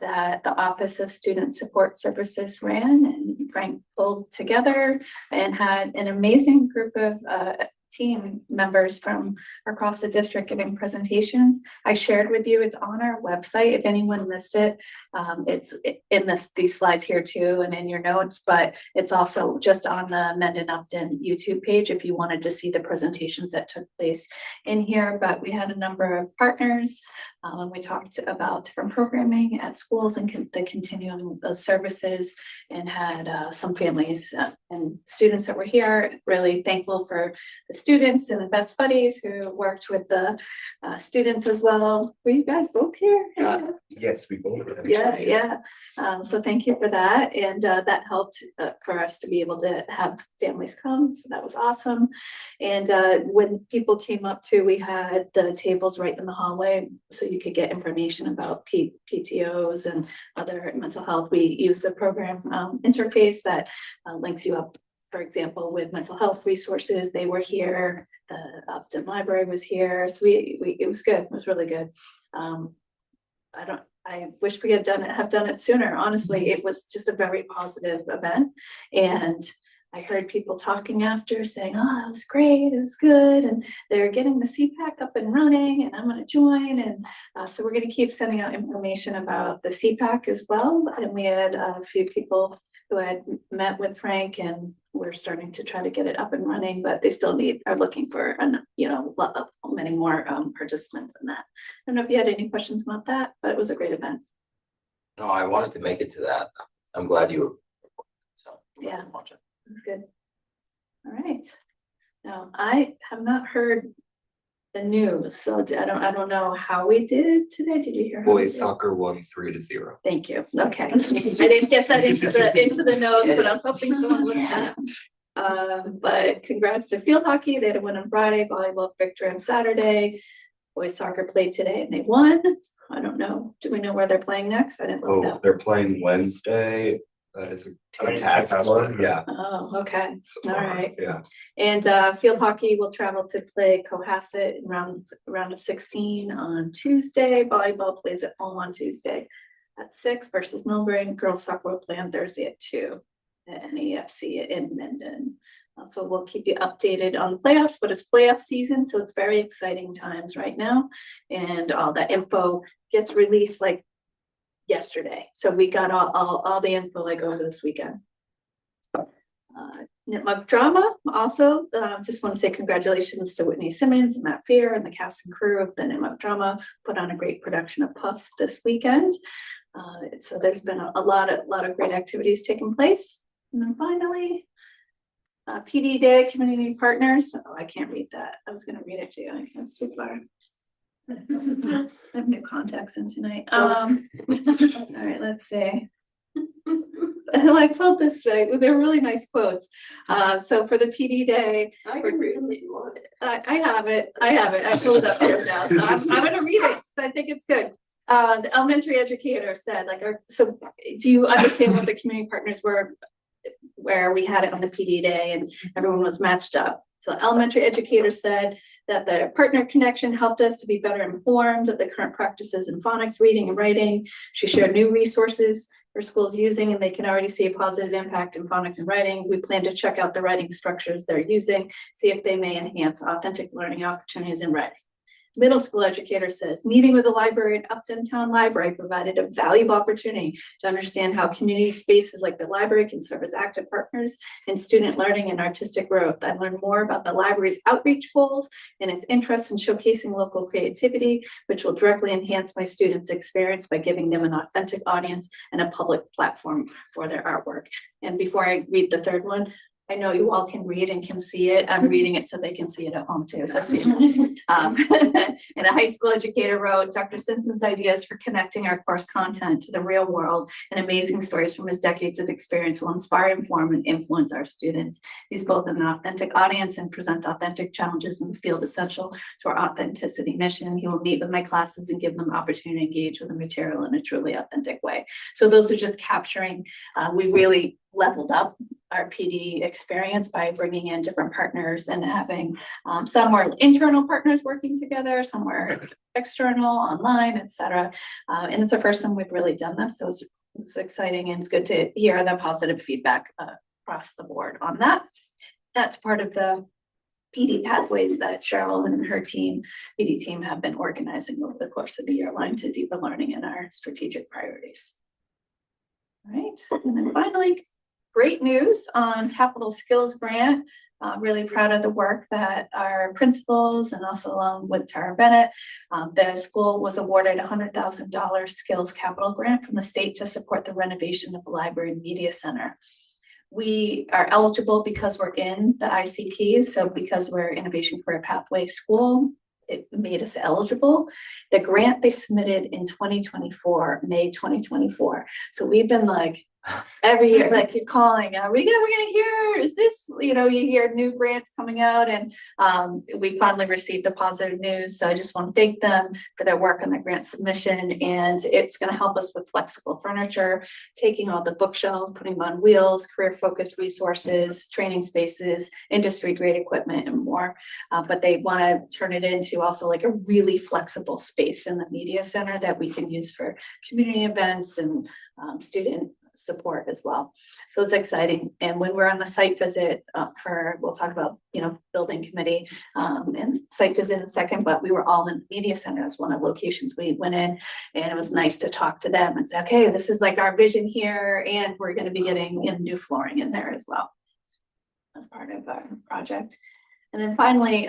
that the Office of Student Support Services ran, and Frank pulled together and had an amazing group of team members from across the district giving presentations. I shared with you, it's on our website. If anyone missed it, it's in these slides here too, and in your notes, but it's also just on the Mendon-Upton YouTube page if you wanted to see the presentations that took place in here. But we had a number of partners. We talked about different programming at schools and the continuum of services, and had some families and students that were here. Really thankful for the students and the best buddies who worked with the students as well. Were you guys both here? Yes, we both. did. Yeah. So thank you for that. And that helped for us to be able to have families come. So that was awesome. And when people came up too, we had the tables right in the hallway so you could get information about PTOs and other mental health. We use the program interface that links you up, for example, with mental health resources. They were here. The Upton Library was here. So it was good. It was really good. I wish we have done it sooner. Honestly, it was just a very positive event. And I heard people talking after saying, oh, it was great, it was good. And they're getting the CPAC up and running, and I'm going to join. And so we're going to keep sending out information about the CPAC as well. And we had a few people who had met with Frank, and we're starting to try to get it up and running, but they still are looking for, many more participants in that. I don't know if you had any questions about that, but it was a great event. No, I wanted to make it to that. I'm glad you were. So. Yeah. Watch it. It was good. All right. Now, I have not heard the news, so I don't know how we did today. Did you hear? How Boys soccer won 3-0. Thank you. Okay. I didn't get that into the notes, but I was hoping someone would have. But congrats to field hockey. They had a win on Friday, volleyball victory on Saturday. Boys soccer played today and they won. I don't know. Do we know where they're playing next? I didn't look it Oh, up. they're playing Wednesday. That is I think a task it's one. Yeah. Oh, okay. So, All right. Yeah. And field hockey will travel to play Cohasset in round of 16 on Tuesday. Volleyball plays at home on Tuesday at 6 versus Melbourne. Girls soccer will play on Thursday at 2 at NEFC in Mendon. So we'll keep you updated on the playoffs, but it's playoff season, so it's very exciting times right now. And all that info gets released like yesterday. So we got all the info like over this weekend. Nipmuc Drama also, just want to say congratulations to Whitney Simmons and Matt Fear and the cast and crew of the Nipmuc Drama. Put on a great production of Puffs this weekend. So there's been a lot of great activities taking place. And then finally, PD Day, Community Partners. Oh, I can't read that. I was going to read it to you. I can't too far. I have new contacts in tonight. All right, let's see. I felt this way. They're really nice quotes. So for the PD Day, I can read them if you want it. I have it. I pulled it up here now. I'm going to read it. I think it's good. The elementary educator said, so do you understand what the community partners were, where we had it on the PD Day and everyone was matched up? So elementary educator said that the partner connection helped us to be better informed of the current practices in phonics, reading and writing. She shared new resources for schools using, and they can already see a positive impact in phonics and writing. We plan to check out the writing structures they're using, see if they may enhance authentic learning opportunities in writing. Middle school educator says, meeting with the library at Upton Town Library provided a valuable opportunity to understand how community spaces like the library can serve as active partners in student learning and artistic growth. I learned more about the library's outreach goals and its interest in showcasing local creativity, which will directly enhance my students' experience by giving them an authentic audience and a public platform for their artwork. And before I read the third one, I know you all can read and can see it. I'm reading it so they can see it at home too. And a high school educator wrote, Dr. Simpson's ideas for connecting our course content to the real world and amazing stories from his decades of experience will inspire, inform, and influence our students. He's both an authentic audience and presents authentic challenges in the field essential to our authenticity mission. He will meet with my classes and give them an opportunity to engage with the material in a truly authentic way. So those are just capturing, we really leveled up our PD experience by bringing in different partners and having some were internal partners working together, some were external, online, etc. And it's the first time we've really done this, so it's exciting and it's good to hear the positive feedback across the board on that. That's part of the PD pathways that Cheryl and her team, PD team, have been organizing over the course of the year, aligned to deeper learning and our strategic priorities. All right, and then finally, great news on Capital Skills Grant. Really proud of the work that our principals and also along with Tara Bennett, the school was awarded $100,000 skills capital grant from the state to support the renovation of the library and media center. We are eligible because we're in the ICP, so because we're Innovation Career Pathway School, it made us eligible. The grant they submitted in 2024, May 2024. So we've been like, every year, like you're calling, we're gonna hear, is this, you hear new grants coming out, and we finally received the positive news. So I just want to thank them for their work on the grant submission, and it's going to help us with flexible furniture, taking all the bookshelves, putting them on wheels, career focused resources, training spaces, industry grade equipment, and more. But they want to turn it into also like a really flexible space in the media center that we can use for community events and student support as well. So it's exciting. And when we're on the site visit we'll talk about, building committee and site visit in a second, but we were all in the media center as one of the locations we went in, and it was nice to talk to them and say, okay, this is like our vision here, and we're going to be getting new flooring in there as well as part of our project. And then finally,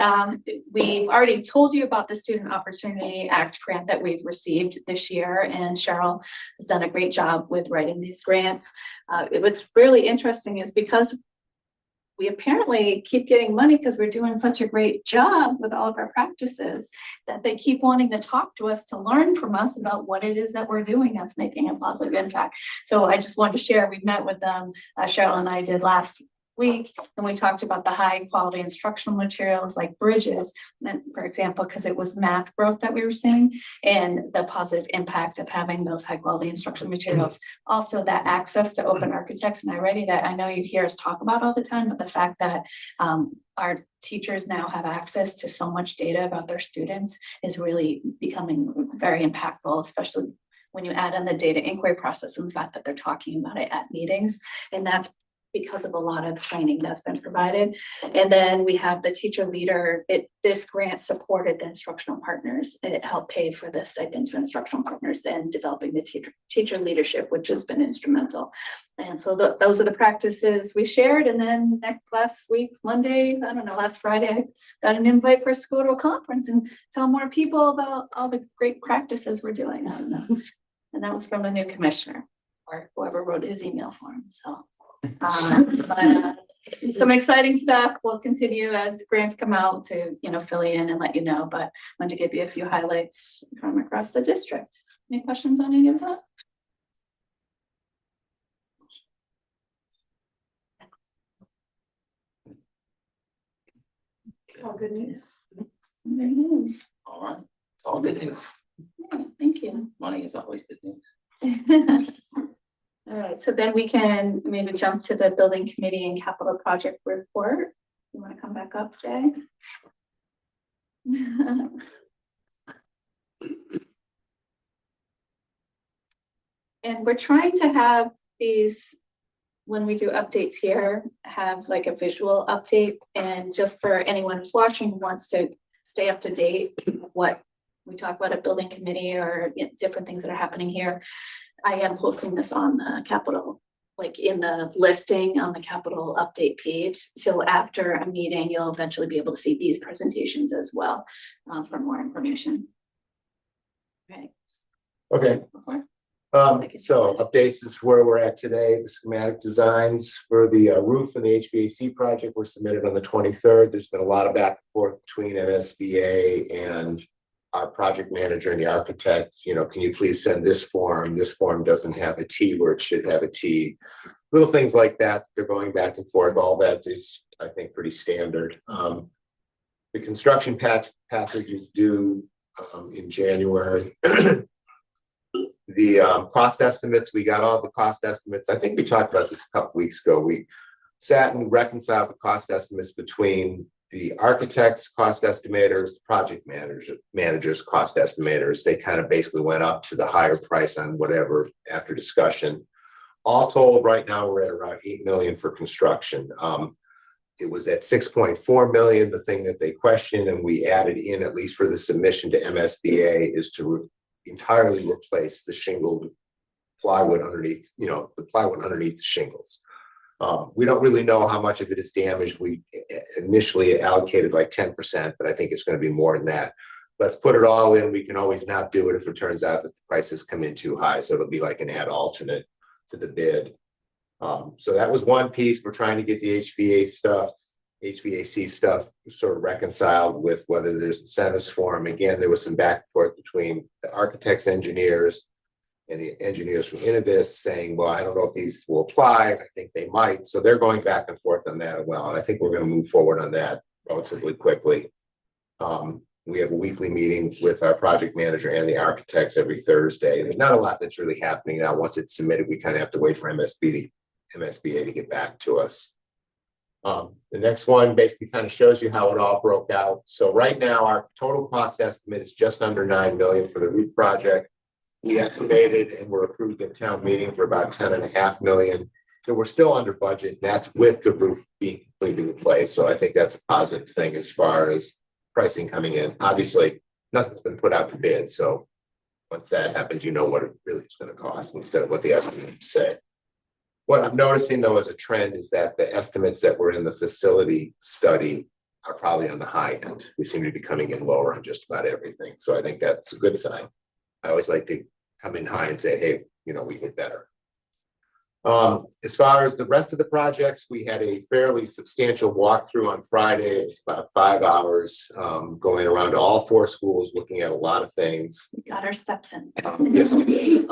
we've already told you about the Student Opportunity Act grant that we've received this year, and Cheryl has done a great job with writing these grants. What's really interesting is because we apparently keep getting money because we're doing such a great job with all of our practices, that they keep wanting to talk to us to learn from us about what it is that we're doing that's making a positive impact. So I just wanted to share, we met with them, Cheryl and I did last week, and we talked about the high quality instructional materials like bridges, and for example, because it was math growth that we were seeing, and the positive impact of having those high quality instructional materials. Also that access to open architects and iReady that I know you hear us talk about all the time, but the fact that our teachers now have access to so much data about their students is really becoming very impactful, especially when you add in the data inquiry process and the fact that they're talking about it at meetings. And that's because of a lot of training that's been provided. And then we have the teacher leader. This grant supported the instructional partners, and it helped pay for the stipends for instructional partners and developing the teacher leadership, which has been instrumental. And so those are the practices we shared. And then last week, Monday, last Friday, I got an invite for us to go to a conference and tell more people about all the great practices we're doing. And that was from the new commissioner or whoever wrote his email for him. So some exciting stuff will continue as grants come out to fill you in and let you know, but I wanted to give you a few highlights from across the district. Any questions on any of that? All good news. Good news. All right, it's all good news. Yeah, thank you. Money is always good news. All right, so then we can maybe jump to the building committee and capital project report. You want to come back up, Jay? And we're trying to have these, when we do updates here, have like a visual update. And just for anyone who's watching who wants to stay up to date, what we talk about at building committee or different things that are happening here. I am posting this on the Capitol, like in the listing on the Capitol update page. So after a meeting, you'll eventually be able to see these presentations as well, for more information. Right. Okay. So updates is where we're at today. The schematic designs for the roof and the HVAC project were submitted on the 23rd. There's been a lot of back and forth between MSBA and our project manager and the architect. You know, can you please send this form? This form doesn't have a T where it should have a T. Little things like that. They're going back and forth. All that is, I think, pretty standard. The construction package is due in January. The cost estimates, we got all the cost estimates. I think we talked about this a couple weeks ago. We sat and reconciled the cost estimates between the architects, cost estimators, project managers, cost estimators. They kind of basically went up to the higher price on whatever after discussion. All told, right now we're at around 8 million for construction. It was at 6.4 million. The thing that they questioned and we added in, at least for the submission to MSBA, is to entirely replace the shingled plywood underneath, you know, the plywood underneath the shingles. We don't really know how much of it is damaged. We initially allocated like 10%, but I think it's going to be more than that. Let's put it all in. We can always not do it if it turns out that the prices come in too high. So it'll be like an add alternate to the bid. So that was one piece. We're trying to get the HVAC stuff sort of reconciled with whether there's incentives for them. Again, there was some back and forth between the architects, engineers, and the engineers from Innovis saying, well, I don't know if these will apply. I think they might. So they're going back and forth on that as well. And I think we're going to move forward on that relatively quickly. We have a weekly meeting with our project manager and the architects every Thursday. There's not a lot that's really happening now. Once it's submitted, we kind of have to wait for MSBA to get back to us. The next one basically kind of shows you how it all broke out. So right now, our total cost estimate is just under 9 million for the roof project. We estimated and were approved at town meeting for about 10.5 million. So we're still under budget. That's with the roof being completely replaced. So I think that's a positive thing as far as pricing coming in. Obviously, nothing's been put out to bid. So once that happens, you know what it really is going to cost instead of what the estimates say. What I'm noticing though as a trend is that the estimates that were in the facility study are probably on the high end. We seem to be coming in lower on just about everything. So I think that's a good sign. I always like to come in high and say, hey, you know, we get better. As far as the rest of the projects, we had a fairly substantial walkthrough on Friday. It was about 5 hours, going around to all 4 schools, looking at a lot of things. We got our steps in. Yes, we did.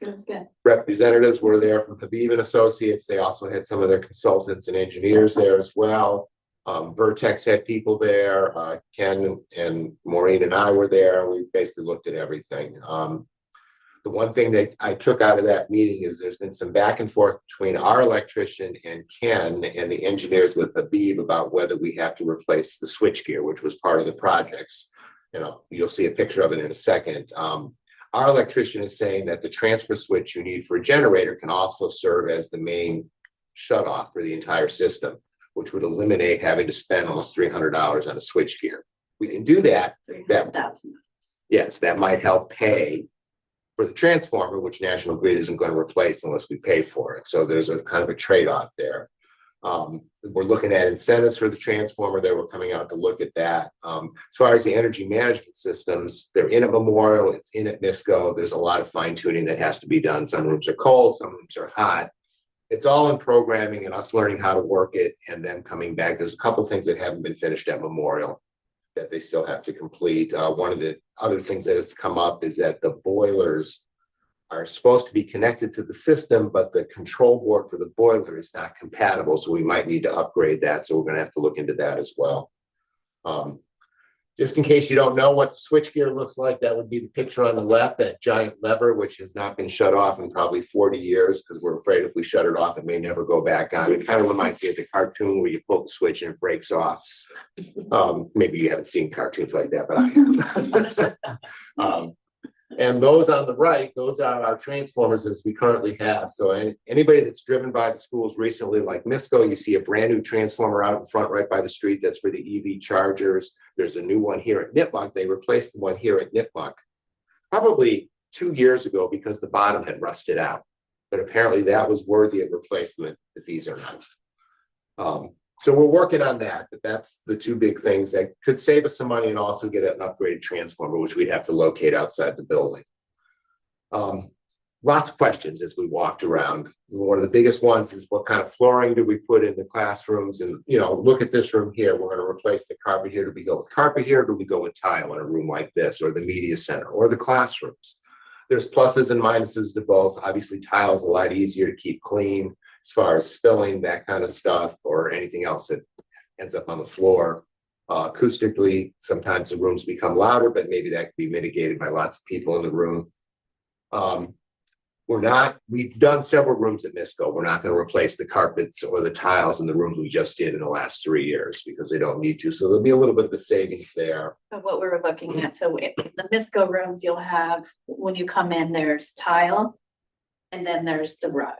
It was good. Representatives were there from Habib and Associates. They also had some of their consultants and engineers there as well. Vertex had people there. Ken and Maureen and I were there. We basically looked at everything. The one thing that I took out of that meeting is there's been some back and forth between our electrician and Ken and the engineers with Habib about whether we have to replace the switchgear, which was part of the projects. You know, you'll see a picture of it in a second. Our electrician is saying that the transfer switch you need for a generator can also serve as the main shutoff for the entire system, which would eliminate having to spend almost $300 on a switchgear. We can do that. Yes, that might help pay for the transformer, which National Grid isn't going to replace unless we pay for it. So there's a kind of a trade-off there. We're looking at incentives for the transformer. They were coming out to look at that. As far as the energy management systems, they're in at Memorial, it's in at NISCO. There's a lot of fine tuning that has to be done. Some rooms are cold, some rooms are hot. It's all in programming and us learning how to work it and then coming back. There's a couple of things that haven't been finished at Memorial that they still have to complete. One of the other things that has come up is that the boilers are supposed to be connected to the system, but the control board for the boiler is not compatible. So we might need to upgrade that. So we're going to have to look into that as well. Just in case you don't know what the switchgear looks like, that would be the picture on the left, that giant lever, which has not been shut off in probably 40 years because we're afraid if we shut it off, it may never go back on. It kind of reminds me of the cartoon where you pull the switch and it breaks off. Maybe you haven't seen cartoons like that, but I have. And those on the right, those are our transformers as we currently have. So anybody that's driven by the schools recently, like Misco, you see a brand new transformer out in front right by the street. That's for the EV chargers. There's a new one here at Nipmuc. They replaced the one here at Nipmuc probably 2 years ago because the bottom had rusted out. But apparently that was worthy of replacement, but these are not. So we're working on that, but that's the two big things that could save us some money and also get an upgraded transformer, which we'd have to locate outside the building. Lots of questions as we walked around. One of the biggest ones is what kind of flooring do we put in the classrooms? And, you know, look at this room here. We're going to replace the carpet here. Do we go with carpet here? Or do we go with tile in a room like this, or the media center, or the classrooms? There's pluses and minuses to both. Obviously, tile is a lot easier to keep clean as far as spilling, that kind of stuff, or anything else that ends up on the floor. Acoustically, sometimes the rooms become louder, but maybe that can be mitigated by lots of people in the room. We've done several rooms at Misco. We're not going to replace the carpets or the tiles in the rooms we just did in the last 3 years because they don't need to. So there'll be a little bit of a savings there. Of what we were looking at, so in the Misco rooms, you'll have, when you come in, there's tile, and then there's the rug.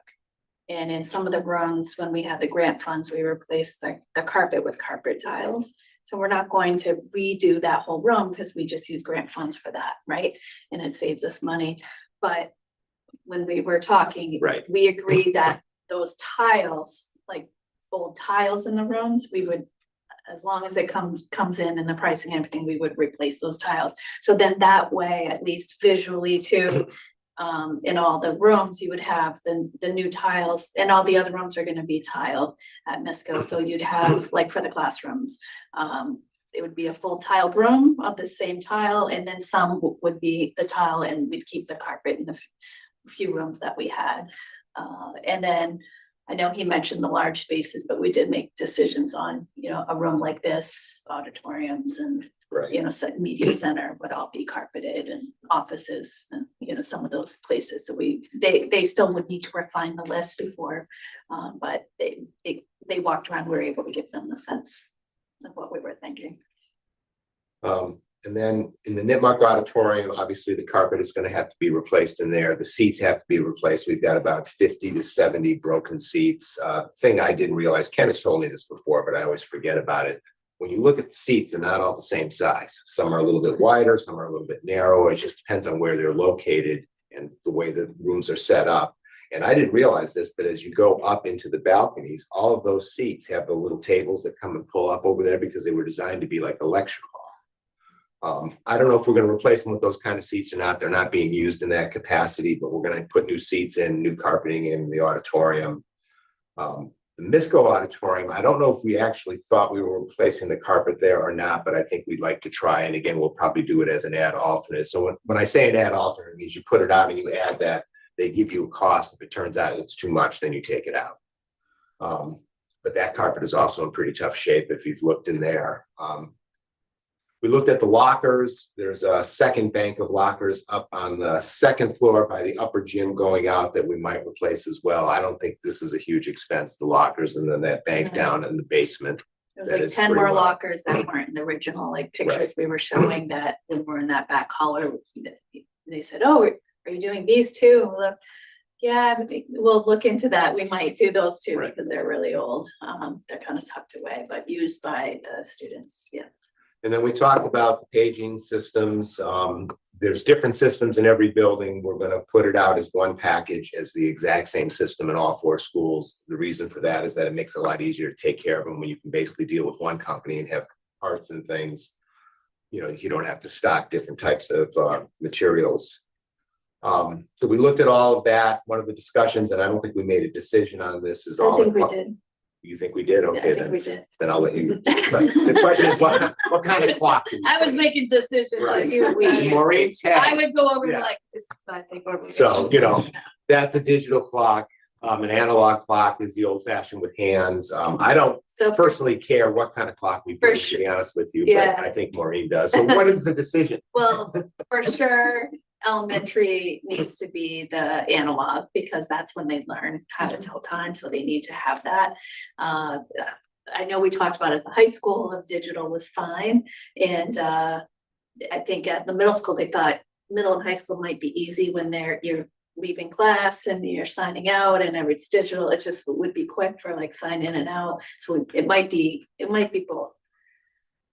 And in some of the rooms, when we had the grant funds, we replaced the carpet with carpet tiles. So we're not going to redo that whole room because we just use grant funds for that, right? And it saves us money. But when we were talking, Right. we agreed that those tiles, like old tiles in the rooms, we would, as long as it comes in and the pricing and everything, we would replace those tiles. So then that way, at least visually too, in all the rooms, you would have the new tiles, and all the other rooms are gonna be tile at Misco. So you'd have, like for the classrooms, it would be a full tiled room of the same tile, and then some would be the tile, and we'd keep the carpet in the few rooms that we had. And then I know he mentioned the large spaces, but we did make decisions on, you know, a room like this, auditoriums and, Right. you know, media center would all be carpeted, and offices and, you know, some of those places. So they still would need to refine the list before, but they walked around, we were able to give them the sense of what we were thinking. And then in the Nipmuc auditorium, obviously the carpet is going to have to be replaced in there. The seats have to be replaced. We've got about 50 to 70 broken seats. Thing I didn't realize, Ken has told me this before, but I always forget about it. When you look at the seats, they're not all the same size. Some are a little bit wider, some are a little bit narrower. It just depends on where they're located and the way the rooms are set up. And I didn't realize this, but as you go up into the balconies, all of those seats have the little tables that come and pull up over there because they were designed to be like a lecture hall. I don't know if we're going to replace them with those kind of seats or not. They're not being used in that capacity, but we're going to put new seats in, new carpeting in the auditorium. The Misco auditorium, I don't know if we actually thought we were replacing the carpet there or not, but I think we'd like to try. And again, we'll probably do it as an ad alternate. So when I say an ad alternate, it means you put it out and you add that. They give you a cost. If it turns out it's too much, then you take it out. But that carpet is also in pretty tough shape if you've looked in there. We looked at the lockers. There's a second bank of lockers up on the second floor by the upper gym going out that we might replace as well. I don't think this is a huge expense, the lockers, and then that bank down in the basement. There was That like is 10 pretty more well. lockers that weren't in the original like pictures we were showing that were in that back hallway. They said, "Oh, are you doing these too?" We'll look, yeah, we'll look into that. We might do those too because they're really old. They're kind of tucked away, but used by the students. Yeah. And then we talked about the paging systems. There's different systems in every building. We're going to put it out as one package as the exact same system in all 4 schools. The reason for that is that it makes it a lot easier to take care of them when you can basically deal with one company and have parts and things. You know, you don't have to stock different types of materials. So we looked at all of that. One of the discussions, and I don't think we made a decision on this, is all. I think we did. You think we did? Yeah, I Okay, think we did. then I'll let you. The question is, what kind of clock? do you I was think? making decisions. Right. as you were saying. Maureen's I had, would go over and Yeah. be like, this, I think. What we so, you know, that's a digital clock. An analog clock is the old fashioned with hands. I don't So personally care what kind of clock we For put, to be honest with you, Yeah. but I think Maureen does. So what is the decision? well, for sure, elementary needs to be the analog because that's when they learn how to tell time. So they need to have that. I know we talked about it at the high school, if digital was fine. And I think at the middle school, they thought middle and high school might be easy when you're leaving class and you're signing out and it's digital. It just would be quick for like sign in and out. So it might be both.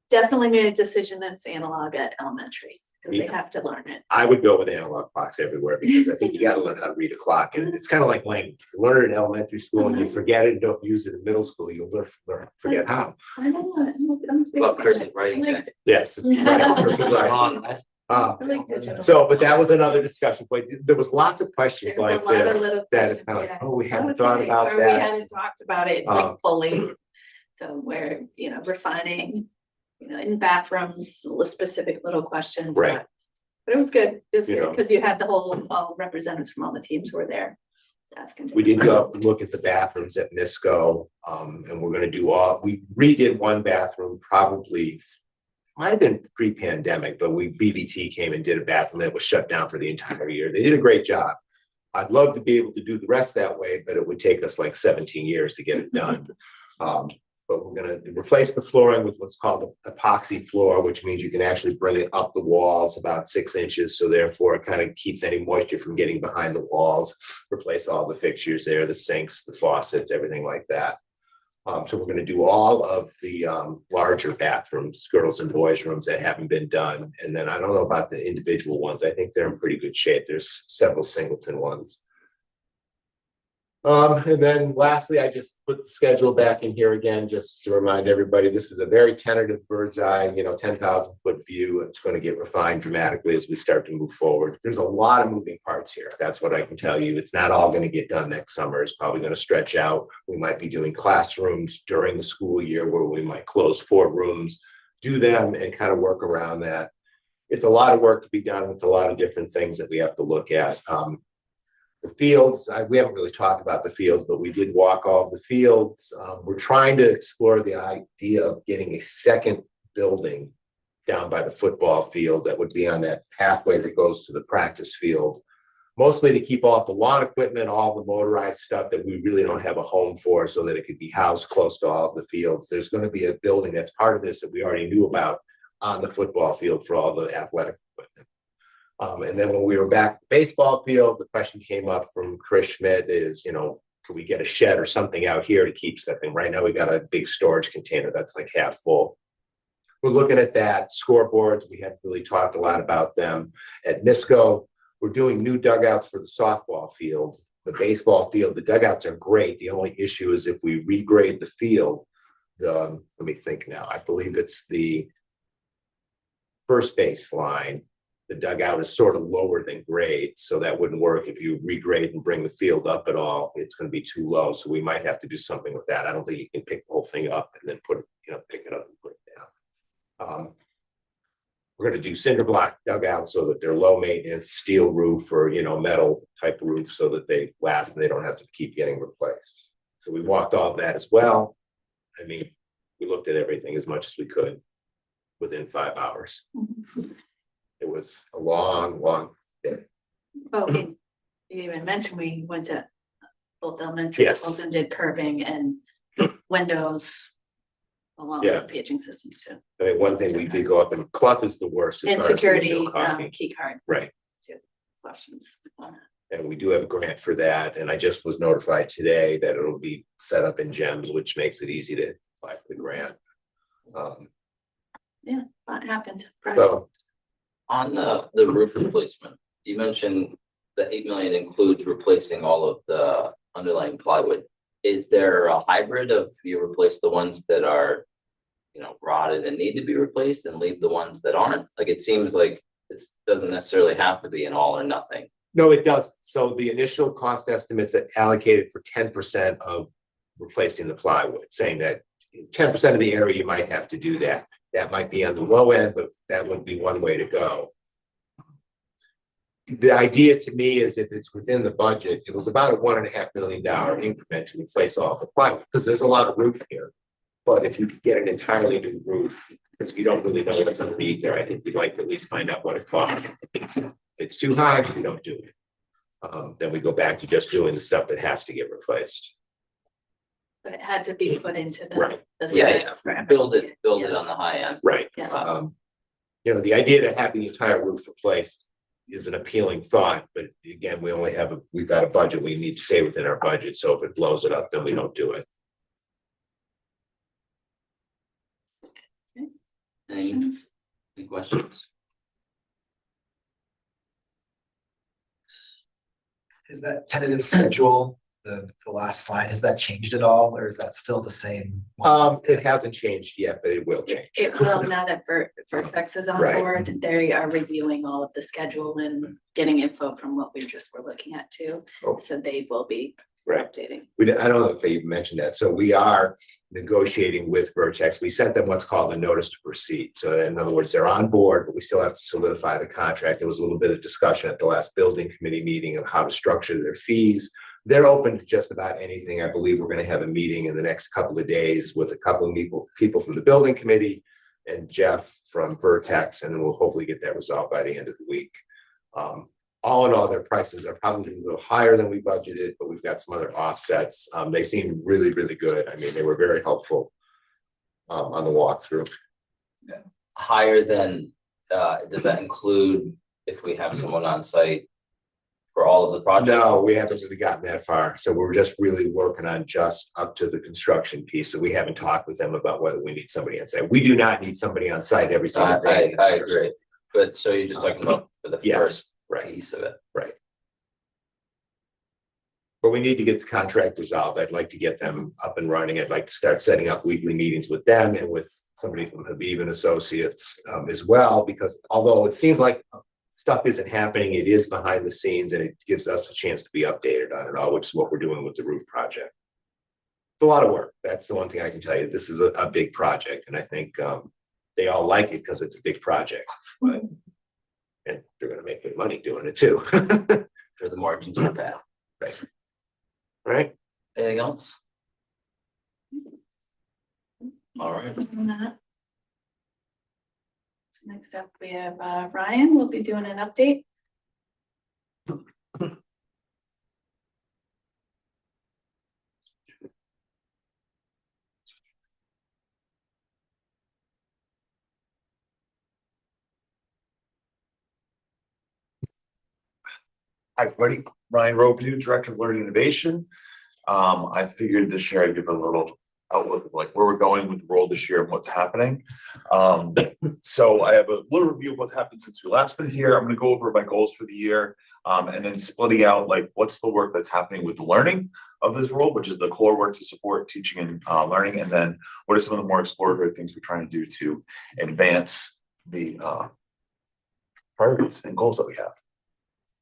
Definitely made a decision that it's analog at elementary because they have to learn it. I would go with analog clocks everywhere because I think you gotta learn how to read a clock, and it's kind of like language. You learn it in elementary school and you forget it and don't use it in middle school, you'll forget how. I don't know. Well, cursive writing. Jack. Yes. it's right. Wrong, right? I like digital. So, but that was another discussion, but there was lots of questions There's a like lot of this, little that it's questions, kind of like, yeah. oh, we That haven't was thought right, about or We that. hadn't talked about it like Um, fully. So we're, refining, in bathrooms, specific little questions. Right. But it was good. It was You good know. because you had all representatives from all the teams were there. Asking. We did go up and look at the bathrooms at NISCO, and we're gonna we redid one bathroom, probably might have been pre-pandemic, but BBT came and did a bathroom that was shut down for the entire year. They did a great job. I'd love to be able to do the rest that way, but it would take us like 17 years to get it done. But we're gonna replace the flooring with what's called an epoxy floor, which means you can actually bring it up the walls about 6 inches. So therefore it kind of keeps any moisture from getting behind the walls. Replace all the fixtures there, the sinks, the faucets, everything like that. So we're gonna do all of the larger bathrooms, girls and boys rooms that haven't been done. And then I don't know about the individual ones. I think they're in pretty good shape. There's several singleton ones. And then lastly, I just put the schedule back in here again, just to remind everybody, this is a very tentative bird's eye, 10,000-foot view. It's going to get refined dramatically as we start to move forward. There's a lot of moving parts here. That's what I can tell you. It's not all going to get done next summer. It's probably going to stretch out. We might be doing classrooms during the school year where we might close 4 rooms, do them and kind of work around that. It's a lot of work to be done. It's a lot of different things that we have to look at. The fields, we haven't really talked about the fields, but we did walk all of the fields. We're trying to explore the idea of getting a second building down by the football field that would be on that pathway that goes to the practice field. Mostly to keep off the lawn equipment, all the motorized stuff that we really don't have a home for, so that it could be housed close to all of the fields. There's going to be a building that's part of this that we already knew about on the football field for all the athletic equipment. And then when we were back at the baseball field, the question came up from Chris Schmidt is, could we get a shed or something out here to keep stuff in? Right now, we got a big storage container that's like half full. We're looking at that. Scoreboards, we haven't really talked a lot about them. At NISCO, we're doing new dugouts for the softball field. The baseball field, the dugouts are great. The only issue is if we regrade the field, let me think now. I believe it's the first base line. The dugout is sort of lower than grade, so that wouldn't work if you regrade and bring the field up at all. It's going to be too low, so we might have to do something with that. I don't think you can pick the whole thing up and then pick it up and put it down. We're going to do cinder block dugouts so that they're low maintenance, steel roof or metal type roof, so that they last and they don't have to keep getting replaced. So we walked all of that as well. I mean, we looked at everything as much as we could within 5 hours. It was a long day. Oh, you even mentioned we went to both elementary Yes. schools and did curbing and windows along Yeah. with paging systems too. I mean, one thing we did go up, and Clough is the worst. as And far as the security, window caulking. key card Right, questions. and we do have a grant for that, and I just was notified today that it'll be set up in GEMS, which makes it easy to apply for the grant. That happened. So, On the roof replacement, you mentioned the 8 million includes replacing all of the underlying plywood. Is there a hybrid of you replace the ones that are, rotted and need to be replaced and leave the ones that aren't? Like, it seems like it doesn't necessarily have to be an all or nothing. no, it doesn't. So the initial cost estimates are allocated for 10% of replacing the plywood, saying that 10% of the area you might have to do that. That might be on the low end, but that would be one way to go. The idea to me is if it's within the budget, it was about a $1.5 million increment to replace all the plywood, because there's a lot of roof here. But if you could get an entirely new roof, because we don't really know what's underneath there, I think we'd like to at least find out what it costs. If it's too high, we don't do it. Then we go back to just doing the stuff that has to get replaced. But it had to be put into Right. the Yeah, specs. build it on the high end. Right. Yeah. The idea to have the entire roof replaced is an appealing thought, but again, we've got a budget, we need to stay within our budget, so if it blows it up, then we don't do it. Any questions? Is that tentative schedule, the last slide, has that changed at all, or is that still the same? It hasn't changed yet, but it will change. It will, now that Vertex is on Right. board, they are reviewing all of the schedule and getting info from what we just were looking at too. Oh. So they will be Right. updating. I don't know if they even mentioned that. So we are negotiating with Vertex. We sent them what's called a notice to proceed. So in other words, they're on board, but we still have to solidify the contract. There was a little bit of discussion at the last building committee meeting of how to structure their fees. They're open to just about anything. I believe we're going to have a meeting in the next couple of days with a couple of people from the building committee and Jeff from Vertex, and then we'll hopefully get that resolved by the end of the week. All in all, their prices are probably a little higher than we budgeted, but we've got some other offsets. They seem really, really good. I mean, they were very helpful on the walkthrough. Higher than, does that include if we have someone on site for all of the projects? No, we haven't really gotten that far. So we're just really working on just up to the construction piece. So we haven't talked with them about whether we need somebody on site. We do not need somebody on site every single day. I agree, but so you're just talking about for the Yes, first right. piece of it. Right. But we need to get the contract resolved. I'd like to get them up and running. I'd like to start setting up weekly meetings with them and with somebody from Habib and Associates as well, because although it seems like stuff isn't happening, it is behind the scenes and it gives us a chance to be updated on it all, which is what we're doing with the roof project. It's a lot of work. That's the one thing I can tell you. This is a big project, and I think they all like it because it's a big project. But and they're going to make good money doing it too. Sure, the margins are bad. Right. Right. Anything else? All right. So next up, we have Ryan, will be doing an update. Hi, everybody. Ryan Robidoux, Director of Learning Innovation. I figured this year I'd give a little outlook of like where we're going with the role this year and what's happening. So I have a little review of what's happened since we last been here. I'm going to go over my goals for the year, and then splitting out like what's the work that's happening with the learning of this role, which is the core work to support teaching and learning, and then what are some of the more exploratory things we're trying to do to advance the priorities and goals that we have.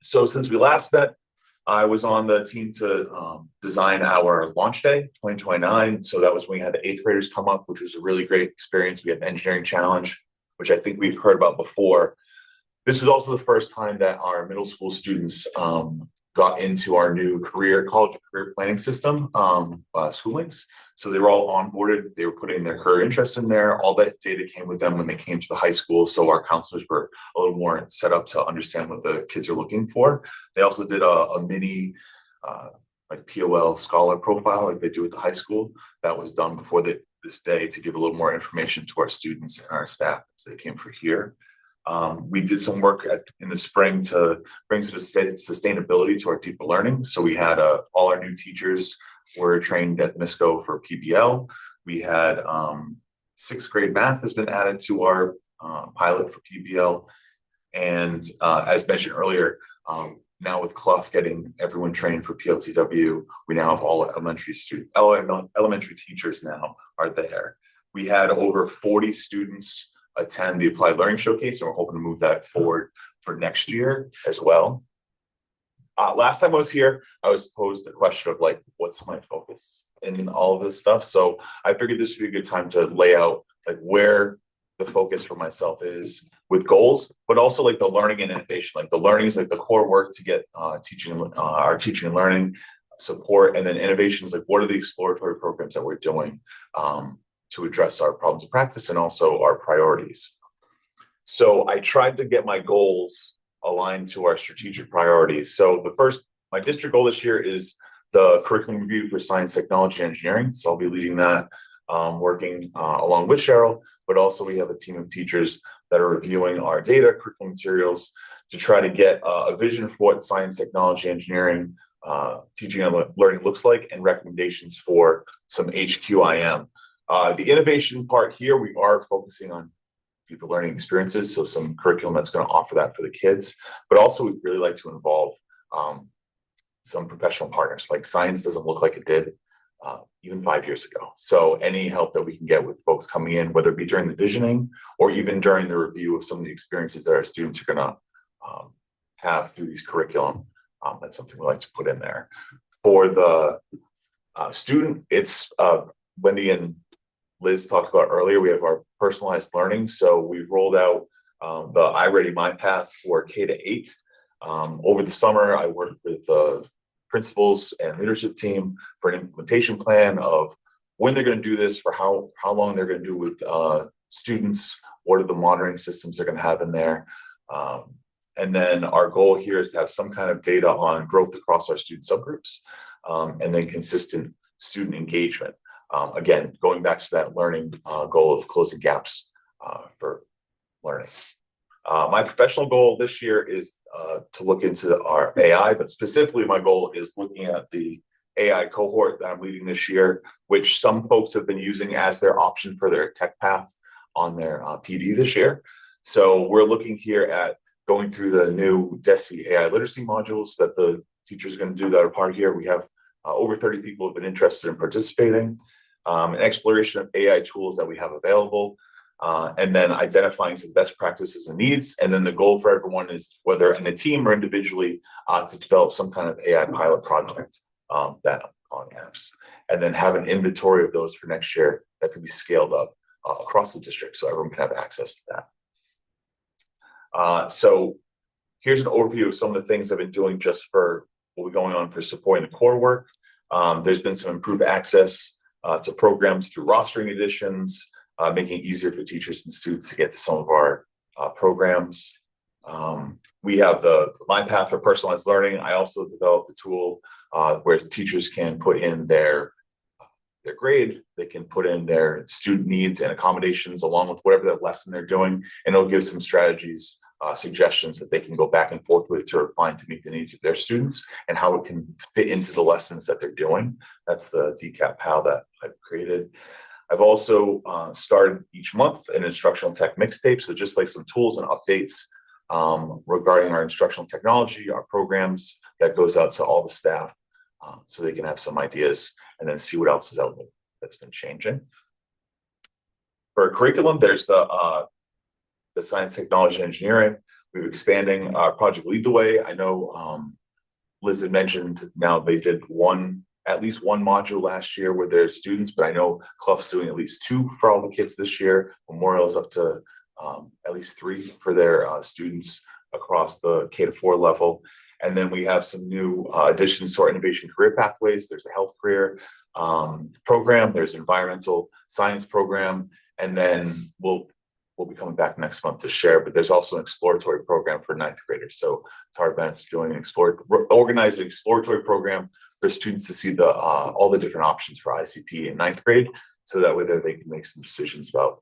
So since we last met, I was on the team to design our launch day 2029. So that was when we had the 8th graders come up, which was a really great experience. We had an engineering challenge, which I think we've heard about before. This was also the first time that our middle school students got into our new college career planning system, schoolings. So they were all onboarded. They were putting their career interests in there. All that data came with them when they came to the high school. So our counselors were a little more set up to understand what the kids are looking for. They also did a mini like POL scholar profile like they do at the high school. That was done before this day to give a little more information to our students and our staff as they came for here. We did some work in the spring to bring some sustainability to our deeper learning. So we had all our new teachers were trained at MISCO for PBL. We had 6th grade math has been added to our pilot for PBL. And as mentioned earlier, now with Clough getting everyone trained for PLTW, we now have all elementary teachers now are there. We had over 40 students attend the Applied Learning Showcase, and we're hoping to move that forward for next year as well. Last time I was here, I was posed a question of like, what's my focus in all of this stuff? So I figured this would be a good time to lay out like where the focus for myself is with goals, but also like the learning and innovation. Like the learning is like the core work to get our teaching and learning support, and then innovations like what are the exploratory programs that we're doing to address our problems of practice and also our priorities. So I tried to get my goals aligned to our strategic priorities. So my district goal this year is the curriculum review for science, technology, and engineering. So I'll be leading that. working along with Cheryl, but also we have a team of teachers that are reviewing our data, curriculum materials to try to get a vision for what science, technology, engineering, teaching and learning looks like, and recommendations for some HQIM. The innovation part here, we are focusing on deeper learning experiences, so some curriculum that's going to offer that for the kids, but also we'd really like to involve some professional partners. Like science doesn't look like it did even 5 years ago. So any help that we can get with folks coming in, whether it be during the visioning or even during the review of some of the experiences that our students are going to have through these curriculum, that's something we like to put in there. For the student, it's Wendy and Liz talked about earlier, we have our personalized learning. So we've rolled out the iReady My Path for K-8. Over the summer, I worked with the principals and leadership team for an implementation plan of when they're going to do this, for how long they're going to do with students, what are the monitoring systems they're going to have in there. And then our goal here is to have some kind of data on growth across our student subgroups, and then consistent student engagement. Again, going back to that learning goal of closing gaps for learning. My professional goal this year is to look into our AI, but specifically my goal is looking at the AI cohort that I'm leading this year, which some folks have been using as their option for their tech path on their PD this year. So we're looking here at going through the new DESI AI literacy modules that the teachers are going to do that are part of here. We have over 30 people have been interested in participating, an exploration of AI tools that we have available, and then identifying some best practices and needs. And then the goal for everyone is, whether in a team or individually, to develop some kind of AI pilot project that on apps, and then have an inventory of those for next year that could be scaled up across the district so everyone can have access to that. So here's an overview of some of the things I've been doing just for what we're going on for supporting the core work. There's been some improved access to programs through rostering additions, making it easier for teachers and students to get to some of our programs. We have the My Path for personalized learning. I also developed a tool where teachers can put in their grade, they can put in their student needs and accommodations along with whatever that lesson they're doing, and it'll give some strategies, suggestions that they can go back and forth with to refine to meet the needs of their students and how it can fit into the lessons that they're doing. That's the DCAP PAL that I've created. I've also started each month an instructional tech mixtape, so just like some tools and updates regarding our instructional technology, our programs, that goes out to all the staff so they can have some ideas and then see what else is out there that's been changing. For curriculum, there's the science, technology, and engineering. We're expanding our project Lead the Way. I know Liz had mentioned now they did at least one module last year with their students, but I know Clough's doing at least 2 for all the kids this year. Memorial is up to at least 3 for their students across the K-4 level. And then we have some new additions to our innovation career pathways. There's a health career program, there's an environmental science program, and then we'll be coming back next month to share, but there's also an exploratory program for 9th graders. So Tarbent's doing organized an exploratory program for students to see all the different options for ICP in 9th grade, so that way they can make some decisions about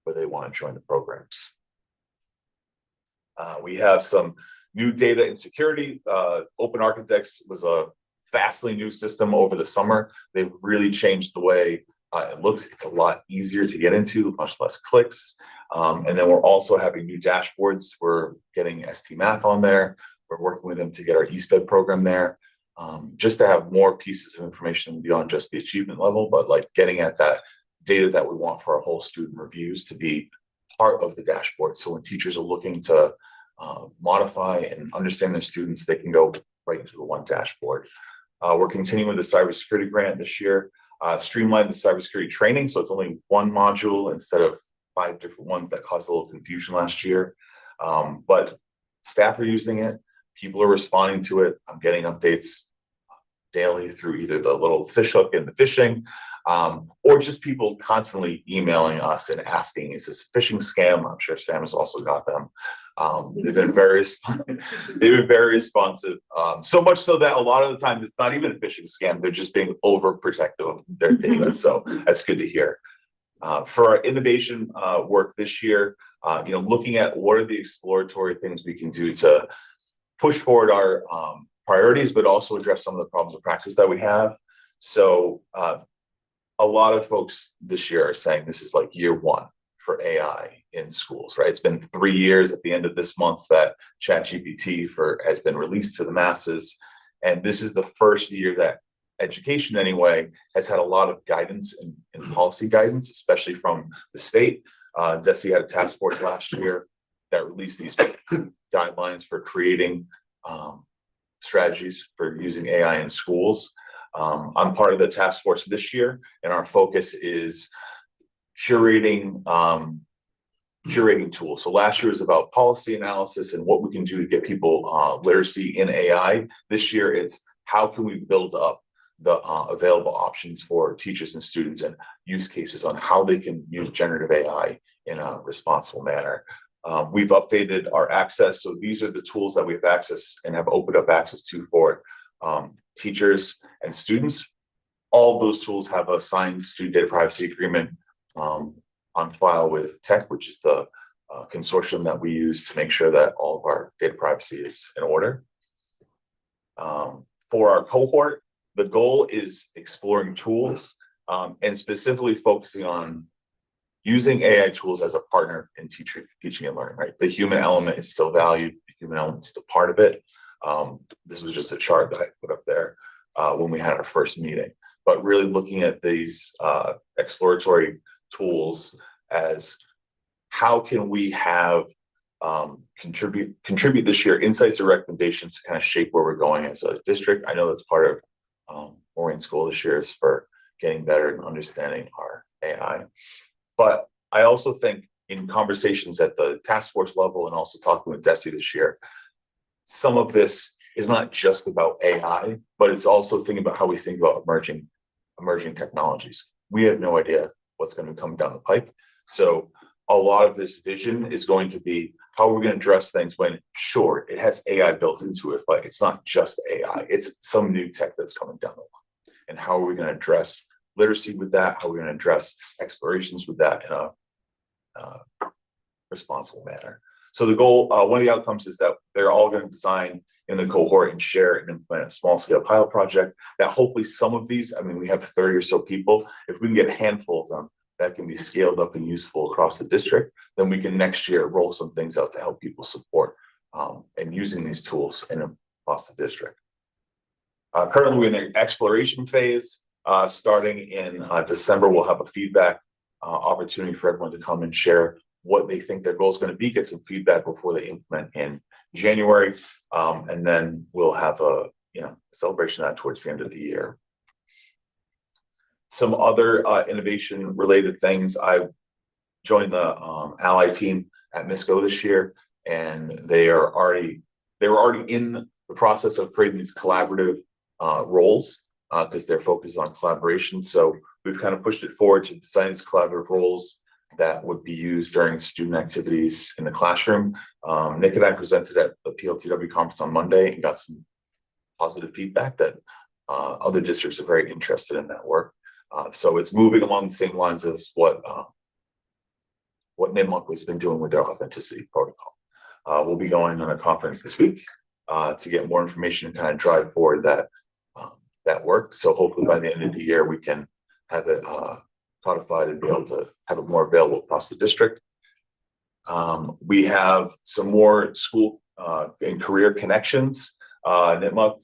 whether they want to join the programs. We have some new data and security. Open Architects was a vastly new system over the summer. They've really changed the way it looks. It's a lot easier to get into, much less clicks. And then we're also having new dashboards. We're getting ST Math on there. We're working with them to get our eSped program there, just to have more pieces of information beyond just the achievement level, but like getting at that data that we want for our whole student reviews to be part of the dashboard. So when teachers are looking to modify and understand their students, they can go right into the one dashboard. We're continuing with the cybersecurity grant this year, streamline the cybersecurity training. So it's only 1 module instead of 5 different ones that caused a little confusion last year. But staff are using it. People are responding to it. I'm getting updates daily through either the little fish hook and the phishing, Or just people constantly emailing us and asking, is this a phishing scam? I'm sure Sam has also got them. They've been very, responsive, so much so that a lot of the time it's not even a phishing scam. They're just being overprotective of their data. So that's good to hear. For our innovation work this year, looking at what are the exploratory things we can do to push forward our priorities, but also address some of the problems of practice that we have. So a lot of folks this year are saying this is like year one for AI in schools, right? It's been 3 years at the end of this month that ChatGPT has been released to the masses. And this is the first year that education anyway has had a lot of guidance and policy guidance, especially from the state. DESE had a task force last year that released these guidelines for creating strategies for using AI in schools. I'm part of the task force this year, and our focus is curating tools. So last year was about policy analysis and what we can do to get people literacy in AI. This year, it's how can we build up the available options for teachers and students and use cases on how they can use generative AI in a responsible manner. We've updated our access. So these are the tools that we have access and have opened up access to for teachers and students. All of those tools have a signed student data privacy agreement on file with Tech, which is the consortium that we use to make sure that all of our data privacy is in order. For our cohort, the goal is exploring tools and specifically focusing on using AI tools as a partner in teaching and learning, right? The human element is still valued, the human element is still part of it. This was just a chart that I put up there when we had our first meeting, but really looking at these exploratory tools as how can we have contribute this year insights or recommendations to kind of shape where we're going as a district. I know that's part of Maureen School this year is for getting better and understanding our AI. But I also think in conversations at the task force level and also talking with DESE this year, some of this is not just about AI, but it's also thinking about how we think about emerging technologies. We have no idea what's going to come down the pipe. So a lot of this vision is going to be how we're going to address things when, sure, it has AI built into it, but it's not just AI. It's some new tech that's coming down the line. And how are we going to address literacy with that? How are we going to address explorations with that in a responsible manner? So the goal, one of the outcomes is that they're all going to design in the cohort and share and implement a small scale pilot project that hopefully some of these, I mean, we have 30 or so people. If we can get a handful of them that can be scaled up and useful across the district, then we can next year roll some things out to help people support and using these tools across the district. Currently, we're in the exploration phase. Starting in December, we'll have a feedback opportunity for everyone to come and share what they think their goal is going to be, get some feedback before they implement in January, and then we'll have a celebration of that towards the end of the year. Some other innovation related things. I joined the Ally team at MISCO this year, and they were already in the process of creating these collaborative roles because they're focused on collaboration. So we've kind of pushed it forward to design these collaborative roles that would be used during student activities in the classroom. Nick and I presented at the PLTW conference on Monday and got some positive feedback that other districts are very interested in that work. So it's moving along the same lines as what Mendon-Upton has been doing with their authenticity protocol. We'll be going on a conference this week to get more information and kind of drive forward that work. So hopefully by the end of the year, we can have it codified and be able to have it more available across the district. We have some more school and career connections. Mendon-Upton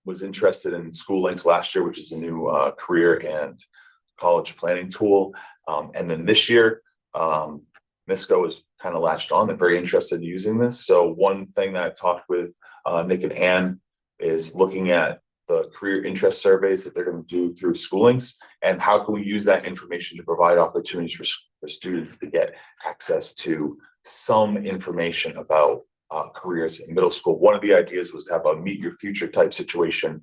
was interested in School Links last year, which is a new career and college planning tool. And then this year, MISCO is kind of latched on. They're very interested in using this. So one thing that I talked with Nick and Ann is looking at the career interest surveys that they're going to do through School Links and how can we use that information to provide opportunities for students to get access to some information about careers in middle school. One of the ideas was to have a meet your future type situation,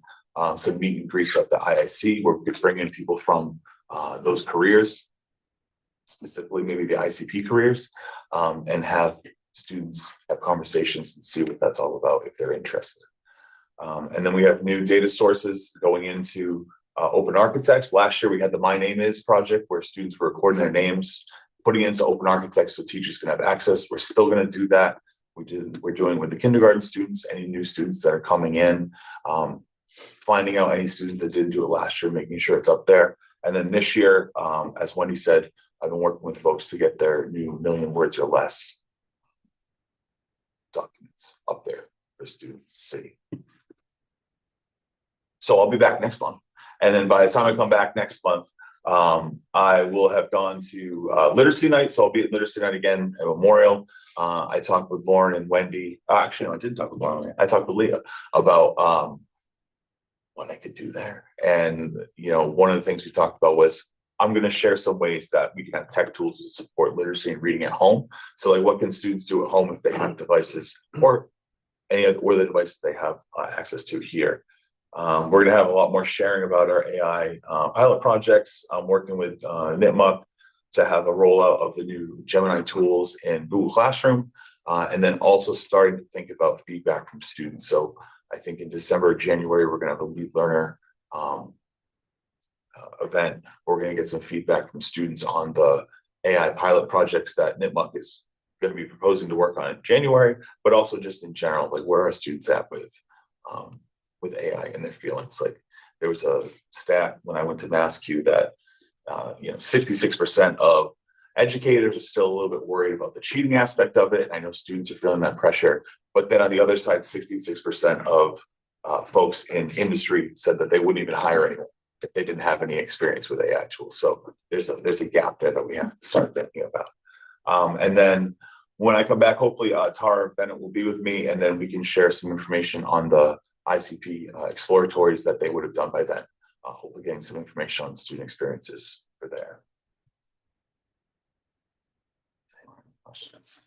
some meet and greets at the IIC where we could bring in people from those careers, specifically maybe the ICP careers, and have students have conversations and see what that's all about if they're interested. And then we have new data sources going into open architects. Last year we had the My Name Is project where students were recording their names, putting it into open architects so teachers can have access. We're still going to do that. We're doing with the kindergarten students, any new students that are coming in, finding out any students that didn't do it last year, making sure it's up there. And then this year, as Wendy said, I've been working with folks to get their new 1,000,000 words or less documents up there for students to see. So I'll be back next month. And then by the time I come back next month, I will have gone to literacy night. So I'll be at literacy night again at Memorial. I talked with Lauren and Wendy. Actually, no, I didn't talk with Lauren. I talked with Leah about what I could do there. And, you know, one of the things we talked about was I'm going to share some ways that we can have tech tools to support literacy and reading at home. So like what can students do at home if they have devices or any other, or the devices they have access to here. We're going to have a lot more sharing about our AI pilot projects. I'm working with NITMUP to have a rollout of the new Gemini tools in Google Classroom, and then also starting to think about feedback from students. So I think in December or January, we're going to have a lead learner event. We're going to get some feedback from students on the AI pilot projects that NITMUP is going to be proposing to work on in January, but also just in general, like where are students at with AI and their feelings. Like there was a stat when I went to MassQ that 66% of educators are still a little bit worried about the cheating aspect of it. I know students are feeling that pressure, but then on the other side, 66% of folks in industry said that they wouldn't even hire anyone if they didn't have any experience with AI tools. So there's a gap there that we have to start thinking about. And then when I come back, hopefully Tara Bennett will be with me, and then we can share some information on the ICP exploratories that they would have done by then. Hopefully getting some information on student experiences for there. Questions?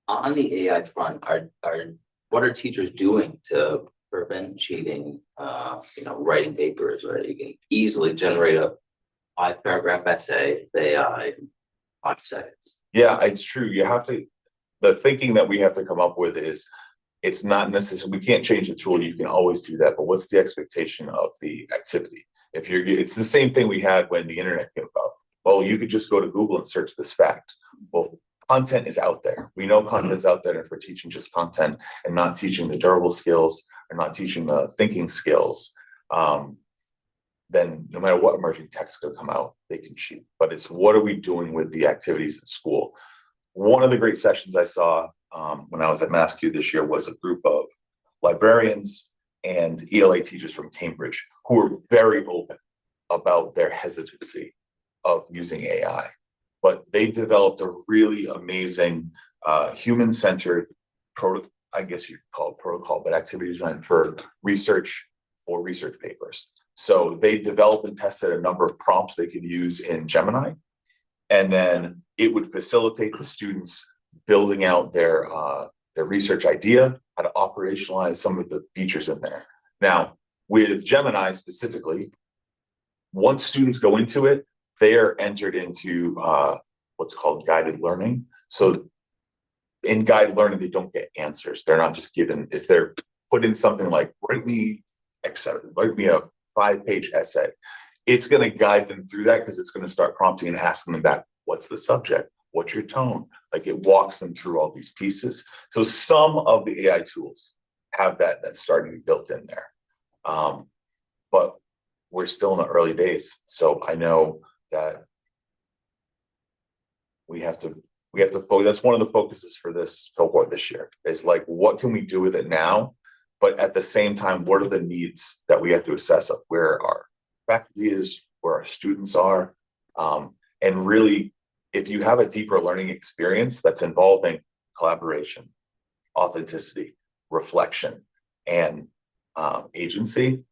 On the AI front, what are teachers doing to prevent cheating? Writing papers, right? You can easily generate a 5-paragraph essay with AI in 5 seconds. Yeah, it's true. You have to, the thinking that we have to come up with is it's not necessary. We can't change the tool. You can always do that. But what's the expectation of the activity? It's the same thing we had when the internet came about. Well, you could just go to Google and search this fact. Well, content is out there. We know content's out there. If we're teaching just content and not teaching the durable skills and not teaching the thinking skills, then no matter what emerging text could come out, they can cheat. But it's what are we doing with the activities in school? One of the great sessions I saw when I was at MassQ this year was a group of librarians and ELA teachers from Cambridge who were very open about their hesitancy of using AI. But they developed a really amazing human-centered I guess you could call it protocol, but activity design for research or research papers. So they developed and tested a number of prompts they could use in Gemini, and then it would facilitate the students building out their research idea, how to operationalize some of the features in there. Now, with Gemini specifically, once students go into it, they are entered into what's called guided learning. So in guided learning, they don't get answers. They're not just given, if they're put in something like, write me a 5-page essay, it's going to guide them through that because it's going to start prompting and asking them back, what's the subject? What's your tone? Like it walks them through all these pieces. So some of the AI tools have that's starting to be built in there. But we're still in the early days. So I know that we have to focus. That's one of the focuses for this cohort this year is like, what can we do with it now? But at the same time, what are the needs that we have to assess of where our faculty is, where our students are? And really, if you have a deeper learning experience that's involving collaboration, authenticity, reflection, and agency,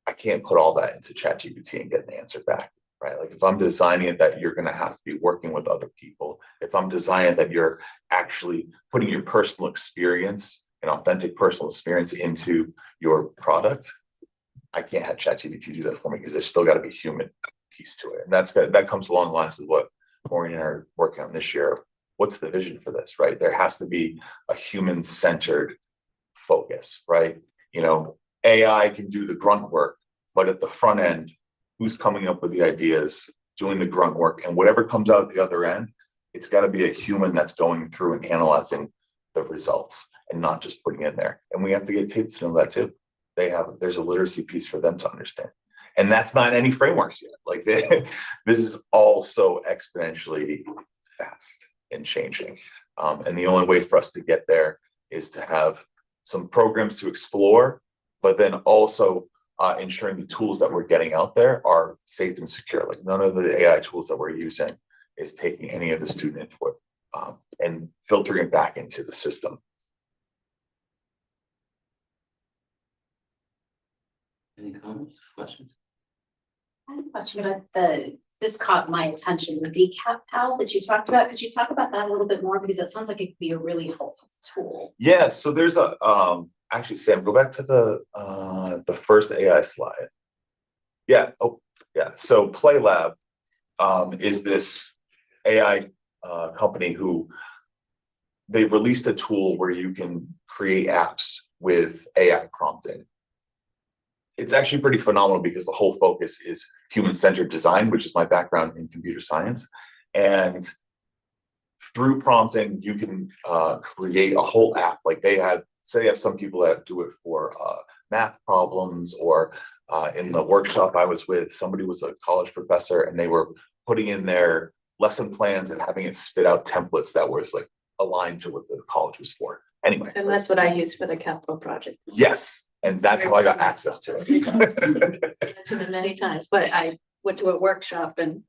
I can't put all that into ChatGPT and get an answer back, right? Like if I'm designing it that you're going to have to be working with other people, if I'm designing that you're actually putting your personal experience, an authentic personal experience into your product, I can't have ChatGPT do that for me because there's still got to be human piece to it. And that comes along the lines with what Maureen and I are working on this year. What's the vision for this, right? There has to be a human-centered focus, right? You know, AI can do the grunt work, but at the front end, who's coming up with the ideas, doing the grunt work, and whatever comes out at the other end, it's got to be a human that's going through and analyzing the results and not just putting in there. And we have to get kids to know that too. There's a literacy piece for them to understand. And that's not any frameworks yet. Like this is all so exponentially fast and changing. And the only way for us to get there is to have some programs to explore, but then also ensuring the tools that we're getting out there are safe and secure. Like none of the AI tools that we're using is taking any of the student input and filtering it back into the system. Any comments, questions? I have a question about this caught my attention, the decap pal that you talked about. Could you talk about that a little bit more? Because it sounds like it could be a really helpful tool. Yeah, so there's a actually Sam, go back to the first AI slide. Yeah, oh yeah. So PlayLab is this AI company who they've released a tool where you can create apps with AI prompting. It's actually pretty phenomenal because the whole focus is human-centered design, which is my background in computer science. And through prompting, you can create a whole app. Like they have some people that do it for math problems, or in the workshop I was with, somebody was a college professor and they were putting in their lesson plans and having it spit out templates that was like aligned to what the college was for. Anyway. And that's what I used for the capital project. Yes. And that's how I got access to it. Mentioned it many times, but I went to a workshop and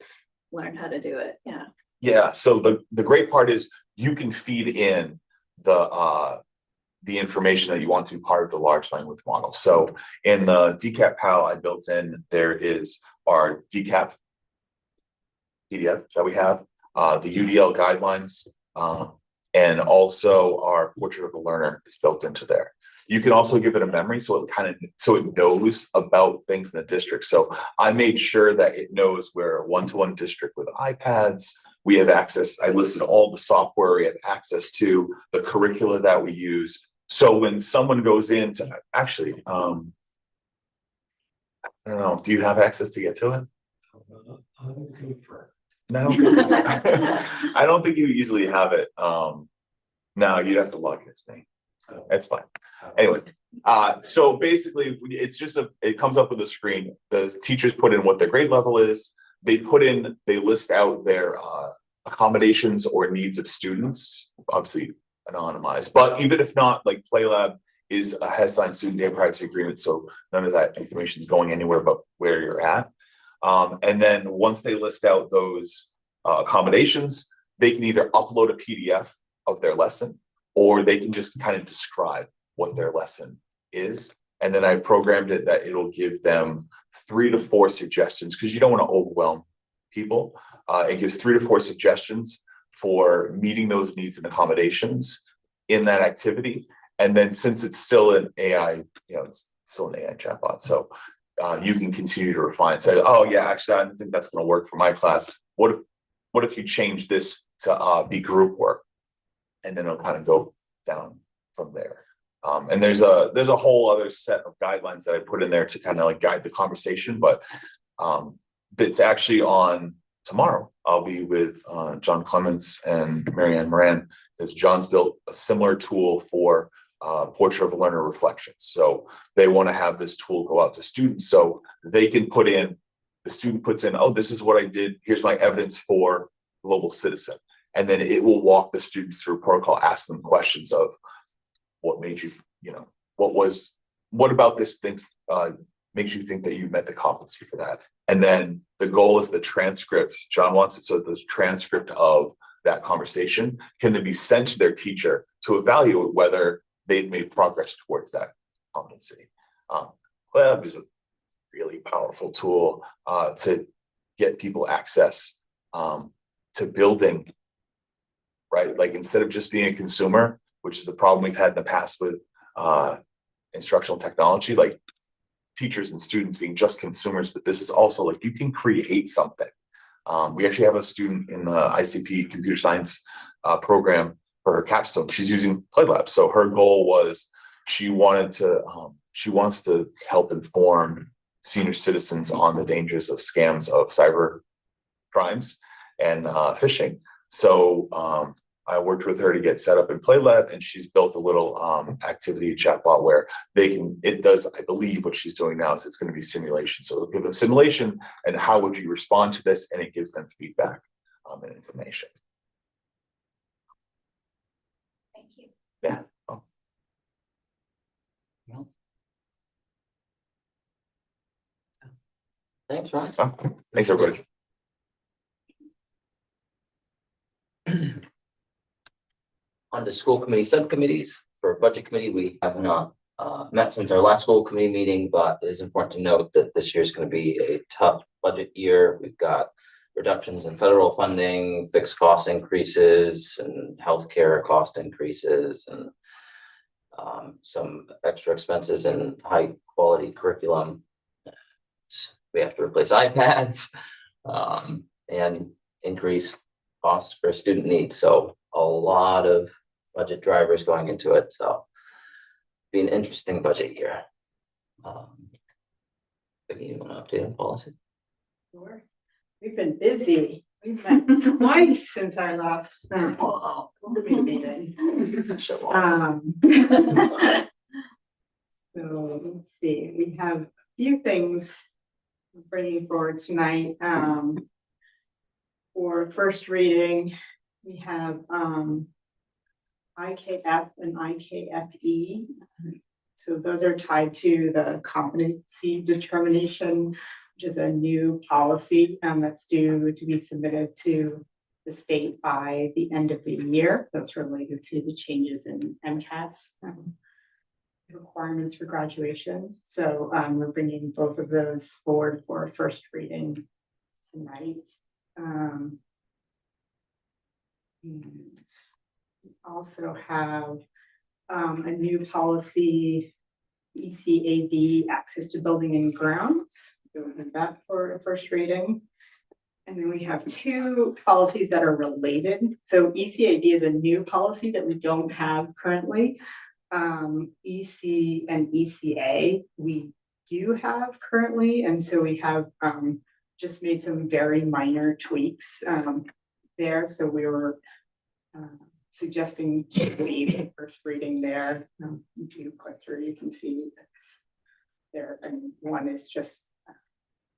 learned how to do it. Yeah. Yeah. So the great part is you can feed in the information that you want to be part of the large language model. So in the DCAP PAL I built in, there is our DCAP PDF that we have, the UDL guidelines, and also our portrait of a learner is built into there. You can also give it a memory so it knows about things in the district. So I made sure that it knows we're a one-to-one district with iPads. We have access. I listed all the software we have access to, the curricula that we use. So when someone goes in to actually, I don't know, do you have access to get to it? No, I don't think you easily have it. No, you'd have to log in as me. That's fine. Anyway, so basically it comes up with a screen. The teachers put in what their grade level is. They list out their accommodations or needs of students, obviously anonymized, but even if not, like PlayLab has signed student data privacy agreement. So none of that information is going anywhere but where you're at. And then once they list out those accommodations, they can either upload a PDF of their lesson, or they can just kind of describe what their lesson is. And then I programmed it that it'll give them 3 to 4 suggestions, because you don't want to overwhelm people. It gives 3 to 4 suggestions for meeting those needs and accommodations in that activity. And then since it's still an AI, it's still an AI chatbot. So you can continue to refine, say, oh yeah, actually, I don't think that's going to work for my class. What if you change this to be group work? And then it'll kind of go down from there. And there's a whole other set of guidelines that I put in there to kind of like guide the conversation, but it's actually on tomorrow. I'll be with John Clements and Marianne Moran, because John's built a similar tool for portrait of a learner reflections. So they want to have this tool go out to students so they can the student puts in, oh, this is what I did. Here's my evidence for global citizen. And then it will walk the students through a protocol, ask them questions of what made you, what about this thing makes you think that you met the competency for that? And then the goal is the transcript. John wants it so the transcript of that conversation can then be sent to their teacher to evaluate whether they've made progress towards that competency. Lab is a really powerful tool to get people access to building, right? Like instead of just being a consumer, which is the problem we've had in the past with instructional technology, like teachers and students being just consumers, but this is also like you can create something. We actually have a student in the ICP computer science program for her capstone. She's using PlayLab. So her goal was she wants to help inform senior citizens on the dangers of scams of cyber crimes and phishing. So I worked with her to get set up in PlayLab, and she's built a little activity chatbot where it does, I believe what she's doing now is it's going to be simulation. So it'll give a simulation and how would you respond to this, and it gives them feedback and information. Thank you. Yeah. Thanks, Ryan. Thanks, everybody. On the school committee subcommittees, for budget committee, we have not met since our last school committee meeting, but it is important to note that this year is going to be a tough budget year. We've got reductions in federal funding, fixed cost increases, and healthcare cost increases, and some extra expenses in high quality curriculum. We have to replace iPads and increase costs for student needs. So a lot of budget drivers going into it. So be an interesting budget year. Vicky, you want to update on policy? Sure. We've been busy. We've met twice since our last meeting. So let's see, we have a few things bringing forward tonight. For first reading, we have IKF and IKFE. So those are tied to the competency determination, which is a new policy that's due to be submitted to the state by the end of the year. That's related to the changes in MCAS requirements for graduation. So we're bringing both of those forward for first reading tonight. And we also have a new policy, ECAB, access to building and grounds. So we have that for a first reading. And then we have two policies that are related. So ECAB is a new policy that we don't have currently. EC and ECA we do have currently, and so we have just made some very minor tweaks there. So we were suggesting to leave the first reading there. If you click through, you can see that's there. And one is just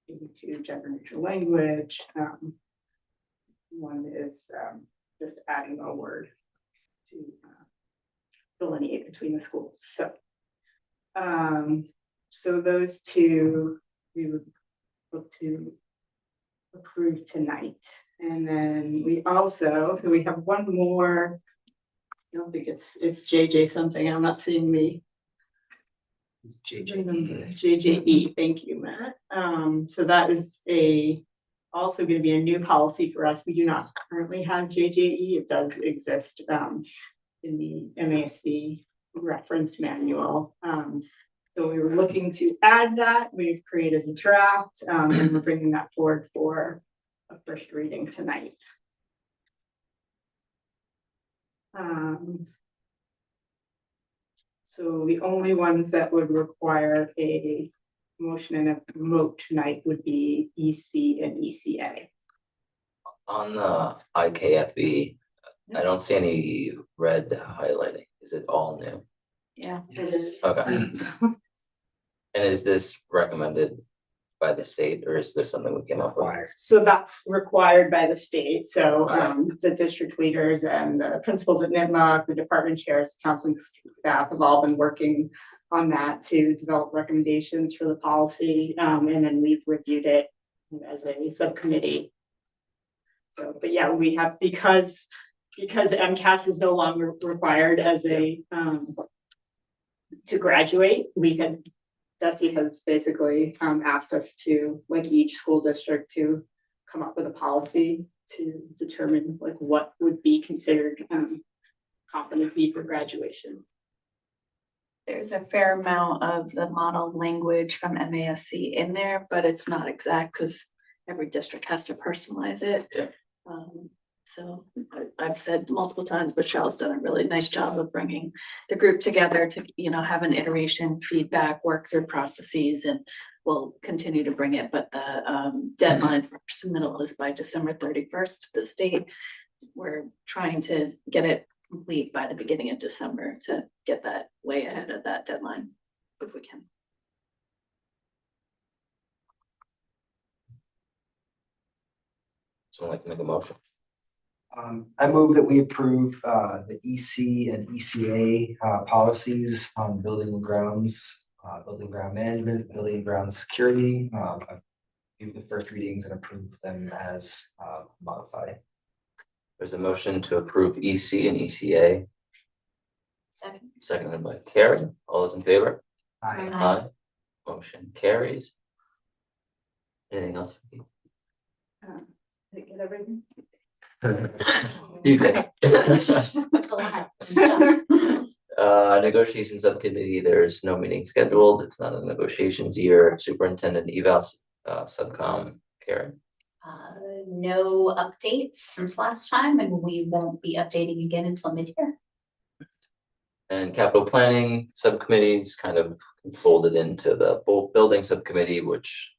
to gender neutral language. One is just adding a word to delineate between the schools. So, so those two we would look to approve tonight. And then we also, so we have one more. I don't think it's JJ something. I'm not seeing me. It's JJ. JJE. Thank you, Matt. So that is also going to be a new policy for us. We do not currently have JJE. It does exist in the MASC reference manual. So we were looking to add that. We've created a draft and we're bringing that forward for a first reading tonight. So the only ones that would require a motion and a vote tonight would be EC and ECA. On the IKFE, I don't see any red highlighting. Is it all new? Yeah. Okay. And is this recommended by the state, or is this something we came up with? So that's required by the state. So the district leaders and the principals at NITMA, the department chairs, counseling staff have all been working on that to develop recommendations for the policy. And then we've reviewed it as a subcommittee. So, but yeah, we have, because MCAS is no longer required as a to graduate, DESE has basically asked us to, like each school district, to come up with a policy to determine like what would be considered competency for graduation. There's a fair amount of the model language from MASC in there, but it's not exact because every district has to personalize it. Yeah. So I've said multiple times, Michelle's done a really nice job of bringing the group together to, have an iteration, feedback, work through processes, and we'll continue to bring it. But the deadline for submittal is by December 31st to the state. We're trying to get it complete by the beginning of December to get that way ahead of that deadline, if we can. Someone like to make a motion? I move that we approve the EC and ECA policies on building and grounds, building ground management, building and ground security. Do the first readings and approve them as modified. There's a motion to approve EC and ECA, Second. seconded by Carrie. All those in favor? Aye. Aye. Motion carries. Anything else? Get everything? You did. That's a lot. Negotiation subcommittee, there's no meeting scheduled. It's not a negotiations year. Superintendent eval, subcom, Karen. No updates since last time, and we won't be updating again until mid-year. And capital planning subcommittees kind of folded into the building subcommittee, which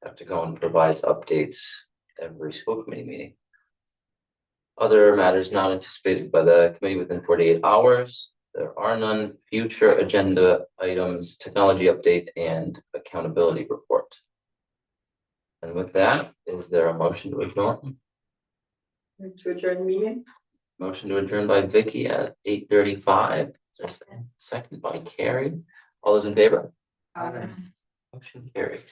have to go and provides updates every school committee meeting. Other matters not anticipated by the committee within 48 hours. There are none. Future agenda items, technology update, and accountability report. And with that, is there a motion to adjourn? To adjourn the meeting? Motion to adjourn by Vicky at 8:35. Second by Carrie. All those in favor? Motion carried.